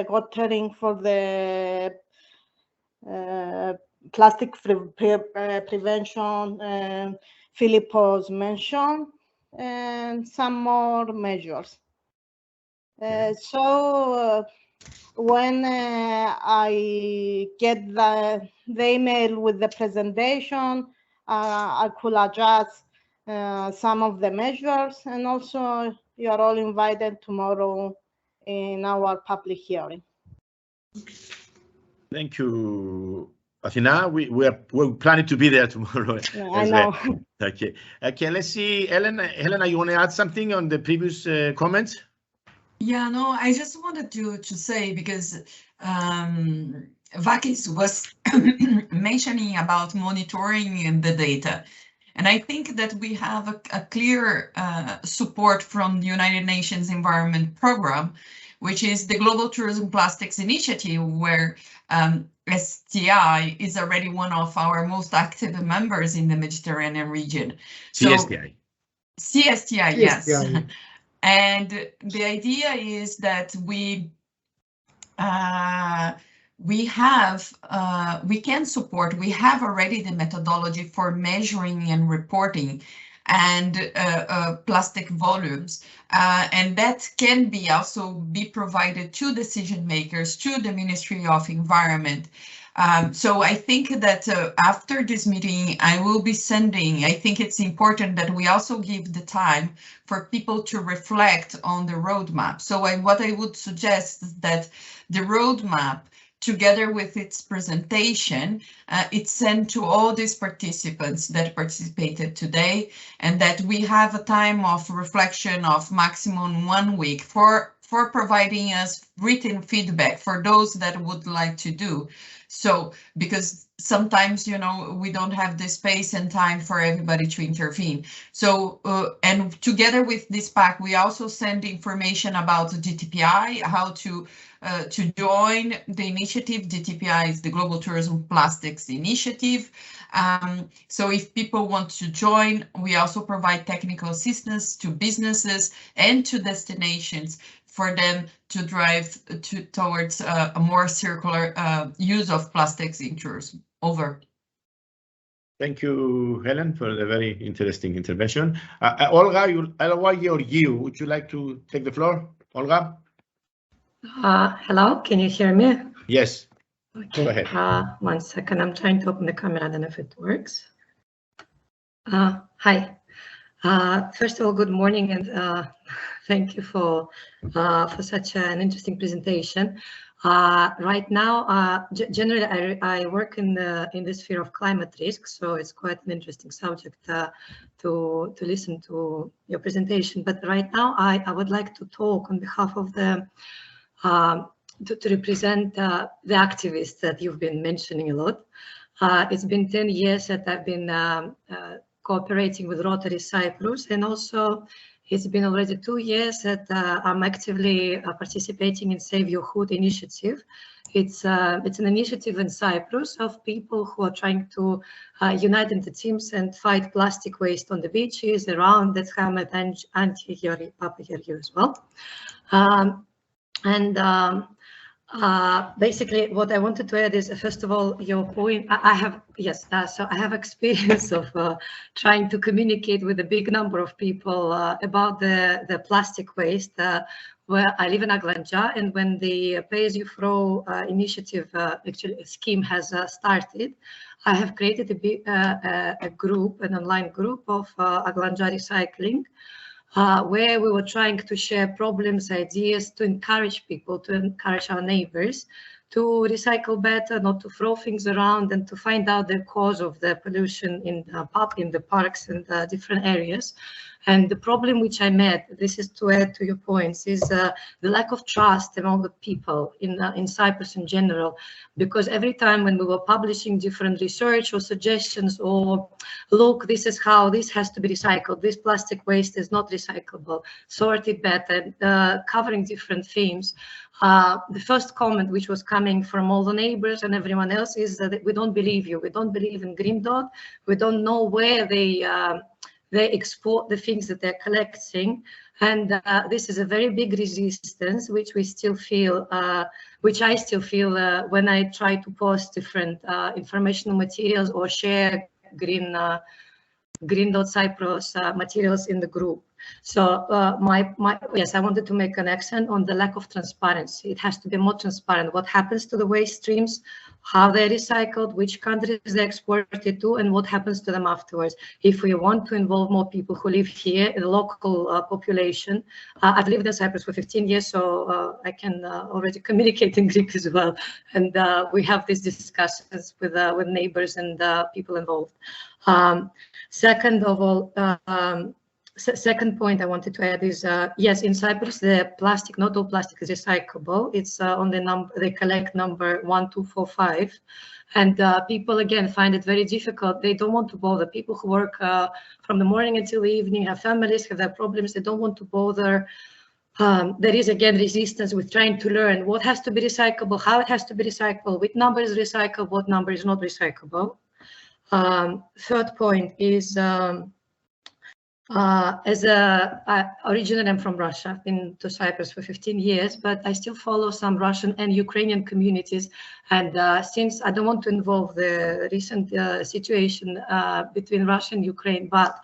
watering for the plastic prevention, Philippos mentioned, and some more measures. So when I get the email with the presentation, I could adjust some of the measures, and also you are all invited tomorrow in our public hearing. Thank you, Athina. We're planning to be there tomorrow. Yeah, I know. Well. Okay. Okay. Let's see, Helena, you want to add something on the previous comments? Yeah, no, I just wanted to say, because Vakis was mentioning about monitoring the data. And I think that we have a clear support from the United Nations Environment Program, which is the Global Tourism Plastics Initiative, where STI is already one of our most active members in the Mediterranean region. CSTI. So, CSTI, yes. And the idea is that we can support, we have already the methodology for measuring and reporting and plastic volumes, and that can be also be provided to decision makers, to the Ministry of Environment. So I think that after this meeting, I will be sending, I think it's important that we also give the time for people to reflect on the roadmap. So what I would suggest is that the roadmap, together with its presentation, it's sent to all these participants that participated today, and that we have a time of reflection of maximum 1 week for providing us written feedback for those that would like to do. So, because sometimes, you know, we don't have the space and time for everybody to intervene. So, and together with this pack, we also send information about the GTPI, how to join the initiative. GTPI is the Global Tourism Plastics Initiative. So if people want to join, we also provide technical assistance to businesses and to destinations for them to drive towards a more circular use of plastics in tourism. Over. Thank you, Helen, for the very interesting intervention. Olga, would you like to take the floor? Olga? Hello, can you hear me? Yes. Okay. Go ahead. 1 second. I'm trying to open the camera. I don't know if it works. Hi. First of all, good morning, and thank you for such an interesting presentation. Right now, generally, I work in the sphere of climate risk, so it's quite an interesting subject to listen to your presentation. But right now, I would like to talk on behalf of the to represent the activists that you've been mentioning a lot. It's been 10 years that I've been cooperating with Rotary Cyprus, and also it's been already 2 years that I'm actively participating in Save Your Hood initiative. It's an initiative in Cyprus of people who are trying to unite into teams and fight plastic waste on the beaches around. That's how I'm Papa here as well. Basically, what I wanted to add is, first of all, your point. So I have experience of trying to communicate with a big number of people about the plastic waste. Where I live in Aglanja, and when the Pay As You Throw initiative actually scheme has started, I have created a group, an online group of Aglanja Recycling. Where we were trying to share problems, ideas, to encourage people, to encourage our neighbors to recycle better, not to throw things around, and to find out the cause of the pollution in the parks and different areas. And the problem which I met, this is to add to your points, is the lack of trust among the people in Cyprus in general, because every time when we were publishing different research or suggestions, or look, this is how this has to be recycled, this plastic waste is not recyclable, sort it better, covering different themes, the first comment which was coming from all the neighbors and everyone else is that we don't believe you, we don't believe in Green Dot, we don't know where they export the things that they're collecting, and this is a very big resistance, which we still feel, which I still feel when I try to post different informational materials or share Green Dot Cyprus materials in the group. So yes, I wanted to make an accent on the lack of transparency. It has to be more transparent. What happens to the waste streams, how they're recycled, which countries they're exported to, and what happens to them afterwards. If we want to involve more people who live here, the local population. I've lived in Cyprus for 15 years, so I can already communicate in Greek as well. And we have these discussions with neighbors and people involved. Second of all, second point I wanted to add is, yes, in Cyprus, the plastic, not all plastic is recyclable. It's on the number, they collect number 1245. And people, again, find it very difficult. They don't want to bother. People who work from the morning until the evening, have families, have their problems. They don't want to bother. There is, again, resistance with trying to learn what has to be recyclable, how it has to be recyclable, which number is recyclable, what number is not recyclable. Third point is, originally I'm from Russia. I've been to Cyprus for 15 years, but I still follow some Russian and Ukrainian communities. And since I don't want to involve the recent situation between Russia and Ukraine, but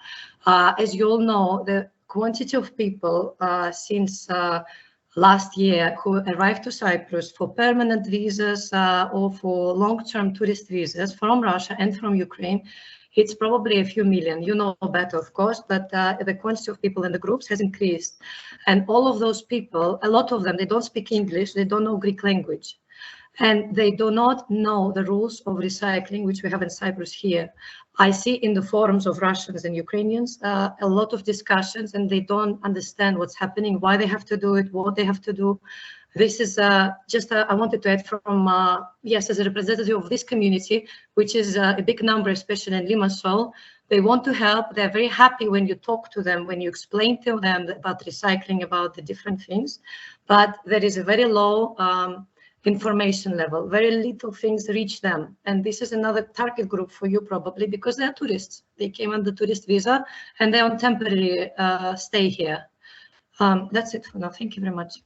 as you all know, the quantity of people since last year who arrived to Cyprus for permanent visas or for long-term tourist visas from Russia and from Ukraine, it's probably a few million. You know better, of course, but the quantity of people in the groups has increased. And all of those people, a lot of them, they don't speak English, they don't know Greek language. And they do not know the rules of recycling, which we have in Cyprus here. I see in the forums of Russians and Ukrainians a lot of discussions, and they don't understand what's happening, why they have to do it, what they have to do. This is just, I wanted to add from, yes, as a representative of this community, which is a big number, especially in Limassol. They want to help. They're very happy when you talk to them, when you explain to them about recycling, about the different things. But there is a very low information level. Very little things reach them. And this is another target group for you probably, because they're tourists. They came on the tourist visa and they're on temporary stay here. That's it for now. Thank you very much.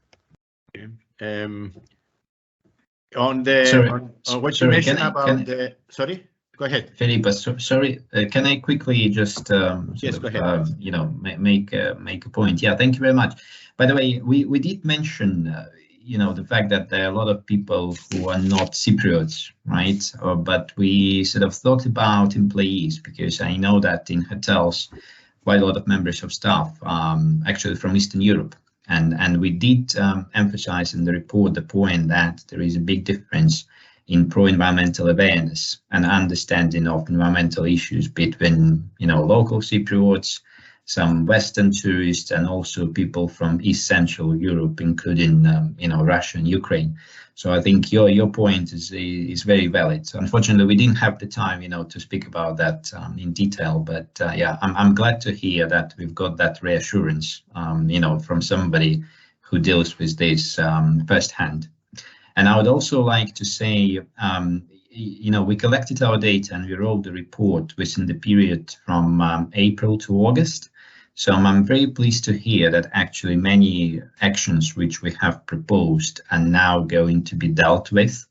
On the what you mentioned about the, sorry, go ahead, Felipe. Sorry, can I quickly just yes, go ahead. You know, make a point? Yeah, thank you very much. By the way, we did mention the fact that there are a lot of people who are not Cypriots, right? But we sort of thought about employees, because I know that in hotels, quite a lot of members of staff actually from Eastern Europe. And we did emphasize in the report the point that there is a big difference in pro-environmental awareness and understanding of environmental issues between, local Cypriots, some Western tourists, and also people from East Central Europe, including, Russia and Ukraine. So I think your point is very valid. So unfortunately, we didn't have the time, to speak about that in detail. But yeah, I'm glad to hear that we've got that reassurance, from somebody who deals with this firsthand. And I would also like to say, we collected our data and we wrote the report within the period from April to August. So I'm very pleased to hear that actually many actions which we have proposed are now going to be dealt with.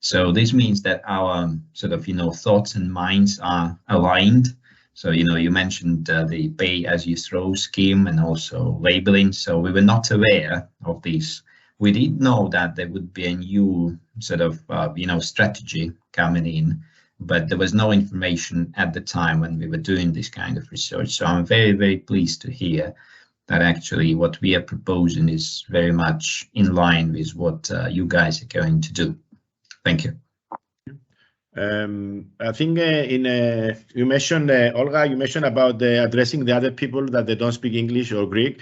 So this means that our sort of, thoughts and minds are aligned. So, you mentioned the pay-as-you-throw scheme and also labeling. So we were not aware of this. We did know that there would be a new sort of, strategy coming in, but there was no information at the time when we were doing this kind of research. So I'm very, very pleased to hear that actually what we are proposing is very much in line with what you guys are going to do. Thank you. I think you mentioned, Olga, you mentioned about addressing the other people that they don't speak English or Greek.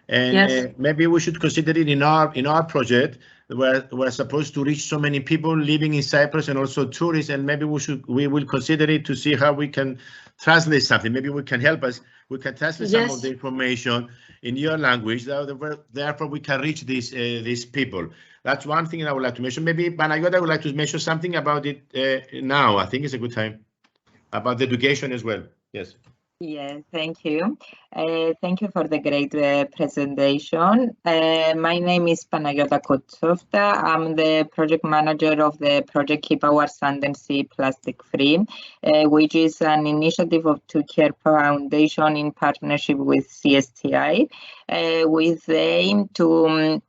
And Yes. Maybe we should consider it in our project, where we're supposed to reach so many people living in Cyprus and also tourists, and maybe we will consider it to see how we can translate something. Maybe we can help us. We can translate some of the information in your language. Therefore, we can reach these people. That's one thing I would like to mention. Maybe Panagiotis would like to mention something about it now. I think it's a good time about the education as well. Yes. Yeah, thank you. Thank you for the great presentation. My name is Panagiotis Kotsofta. I'm the project manager of the project Keep Our Sand and Sea Plastic Free, which is an initiative of Turkey Foundation in partnership with CSTI, with the aim to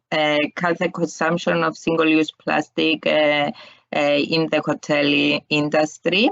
cut the consumption of single-use plastic in the hotel industry,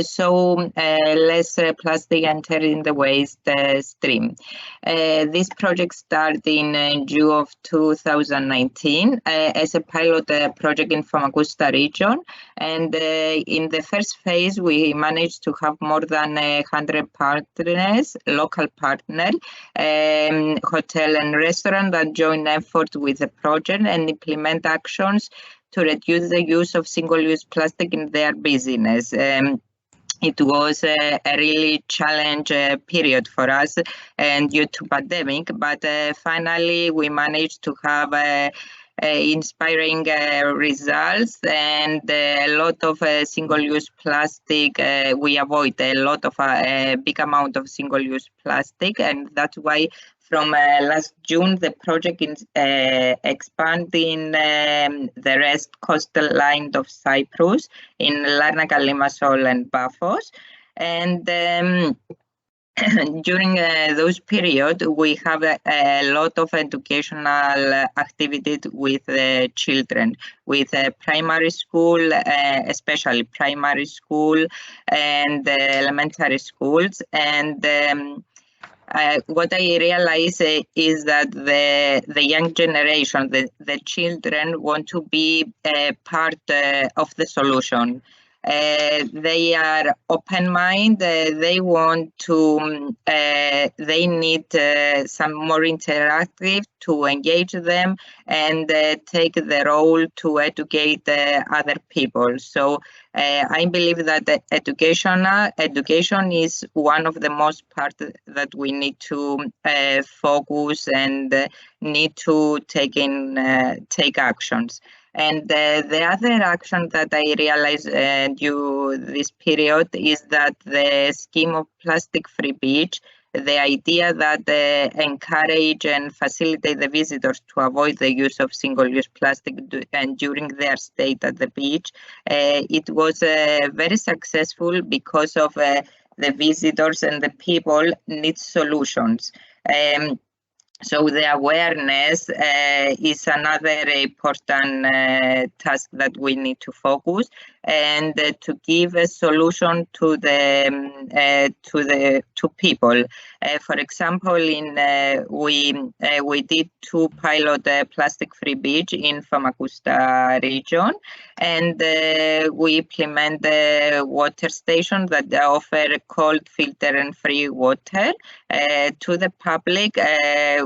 so less plastic enter in the waste stream. This project started in June of 2019 as a pilot project in Famagusta region, and in the first phase we managed to have more than 100 partners, local partners, hotel and restaurant that join effort with the project and implement actions to reduce the use of single-use plastic in their business. It was a really challenge period for us and due to pandemic, but finally we managed to have inspiring results, and a lot of single-use plastic. We avoid a lot of big amount of single-use plastic, and that's why from last June, the project is expanding the rest coastal line of Cyprus in Larnaca, Limassol and Paphos. And during those periods, we have a lot of educational activities with children, with primary school, especially primary school and elementary schools. And what I realize is that the young generation, the children want to be part of the solution. They are open-minded. They want to. They need some more interactive to engage them and take the role to educate other people. So I believe that the education is one of the most part that we need to focus and need to take actions. And the other action that I realized during this period is that the scheme of plastic-free beach, the idea that encourage and facilitate the visitors to avoid the use of single-use plastic and during their stay at the beach, it was very successful because of the visitors and the people need solutions. So the awareness is another important task that we need to focus, and to give a solution to people. For example, we did 2 pilot plastic-free beach in Famagusta region, and we implement the water station that offer cold, filter, and free water to the public.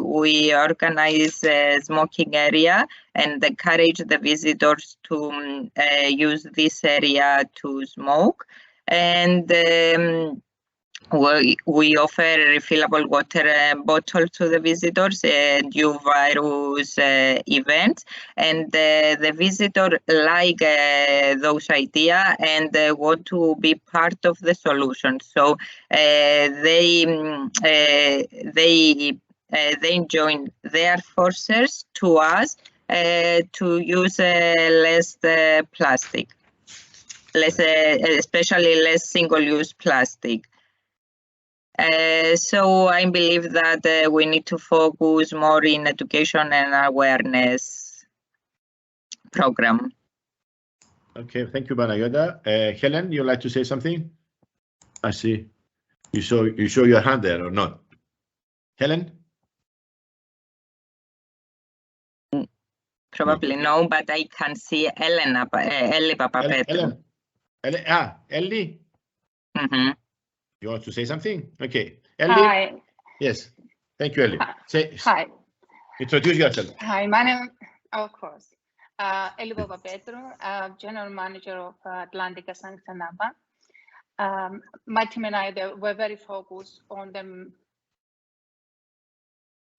We organize a smoking area and encourage the visitors to use this area to smoke. And we offer refillable water bottle to the visitors due various events, and the visitor like those ideas and want to be part of the solution. So they join their forces to us to use less plastic, especially less single-use plastic. So I believe that we need to focus more in education and awareness program. Okay, thank you, Panagiotta. Helen, you'd like to say something? I see. You show your hand there or not? Helen? Probably no, but I can see Elena, Ellie Papapetru. Ellie? Mm-hmm. You want to say something? Okay. Ellie? Hi. Yes. Thank you, Ellie. Hi. Introduce yourself. Hi, my name, of course, Ellie Papapetru, General Manager of Atlantica Sanctanaba. My team and I were very focused on the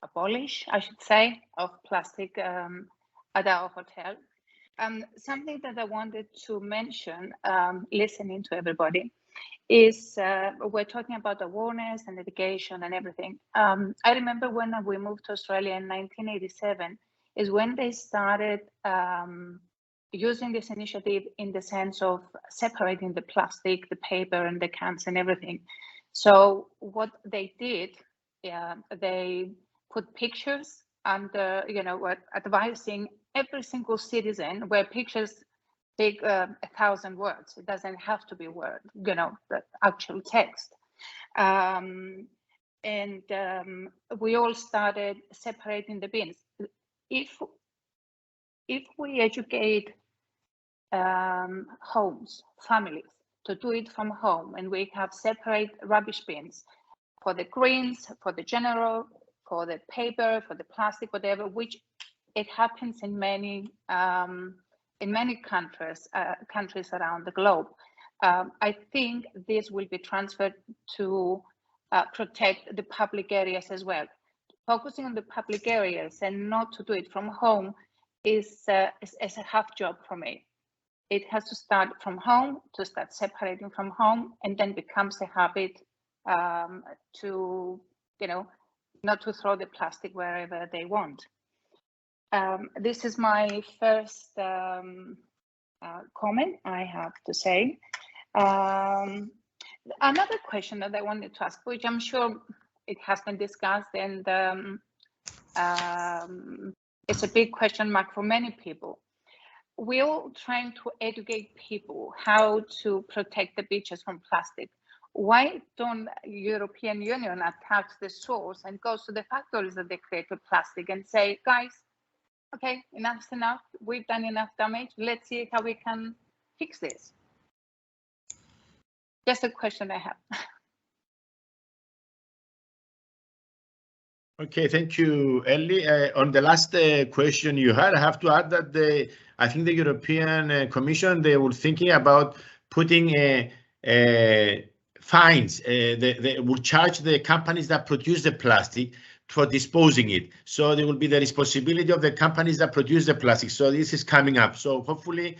abolish, I should say, of plastic at our hotel. Something that I wanted to mention, listening to everybody, is we're talking about awareness and education and everything. I remember when we moved to Australia in 1987 is when they started using this initiative in the sense of separating the plastic, the paper, and the cans and everything. So what they did, they put pictures and advising every single citizen where pictures take 1,000 words. It doesn't have to be word, the actual text. We all started separating the bins. If we educate homes, families to do it from home, and we have separate rubbish bins for the greens, for the general, for the paper, for the plastic, whatever, which it happens in many countries around the globe. I think this will be transferred to protect the public areas as well. Focusing on the public areas and not to do it from home is a half job for me. It has to start from home, to start separating from home, and then becomes a habit to, not to throw the plastic wherever they want. This is my first comment I have to say. Another question that I wanted to ask, which I'm sure it has been discussed, and it's a big question mark for many people. We're all trying to educate people how to protect the beaches from plastic. Why don't European Union attack the source and goes to the factories that they create with plastic and say, guys, okay, enough's enough. We've done enough damage. Let's see how we can fix this. Just a question I have. Okay, thank you, Ellie. On the last question you had, I have to add that I think the European Commission, they were thinking about putting fines. They would charge the companies that produce the plastic for disposing it. So there will be the responsibility of the companies that produce the plastic. So this is coming up. So hopefully,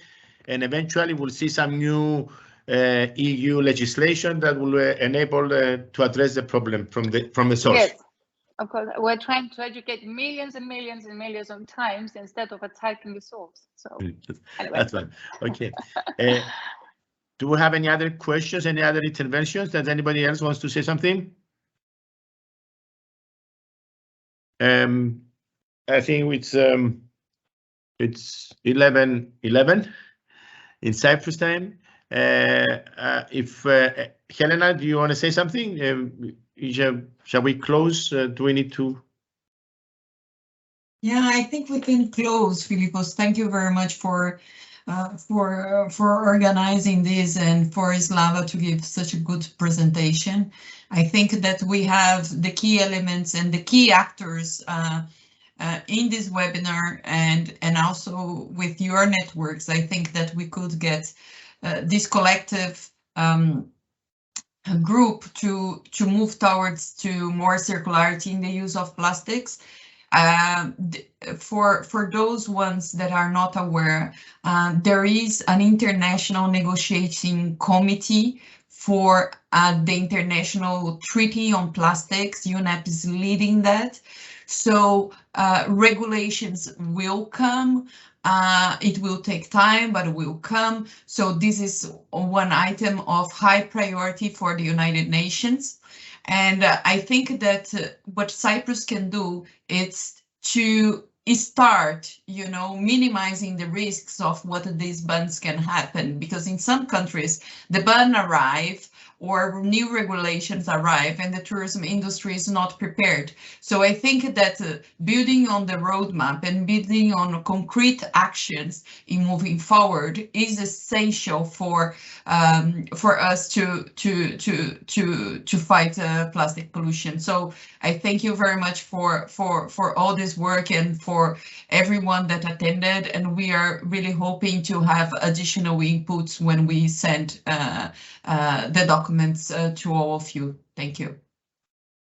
and eventually we'll see some new EU legislation that will enable to address the problem from the source. Yes, of course. We're trying to educate millions and millions and millions of times instead of attacking the source. So anyway. That's right. Okay. Do we have any other questions, any other interventions? Does anybody else wants to say something? I think it's 11:11 in Cyprus time. If Helena, do you want to say something? Shall we close? Do we need to? Yeah, I think we can close, Philippos. Thank you very much for organizing this and for Slava to give such a good presentation. I think that we have the key elements and the key actors in this webinar, and also with your networks. I think that we could get this collective group to move towards to more circularity in the use of plastics. For those ones that are not aware, there is an international negotiating committee for the International Treaty on Plastics. UNEP is leading that. So regulations will come. It will take time, but it will come. So this is one item of high priority for the United Nations. And I think that what Cyprus can do is to start, minimizing the risks of what these bans can happen, because in some countries the ban arrive or new regulations arrive and the tourism industry is not prepared. So I think that building on the roadmap and building on concrete actions in moving forward is essential for us to fight plastic pollution. So I thank you very much for all this work and for everyone that attended, and we are really hoping to have additional inputs when we send the documents to all of you. Thank you.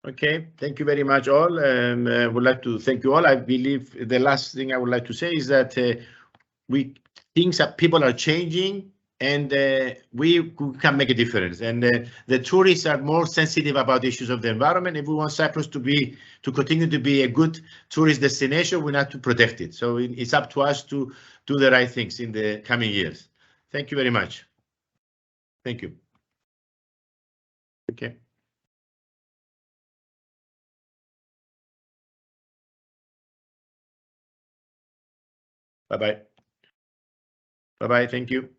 Okay, thank you very much all. I would like to thank you all. I believe the last thing I would like to say is that things that people are changing, and we can make a difference. And the tourists are more sensitive about issues of the environment. If we want Cyprus to continue to be a good tourist destination, we have to protect it. So it's up to us to do the right things in the coming years. Thank you very much. Thank you. Okay. Bye-bye. Bye-bye. Thank you.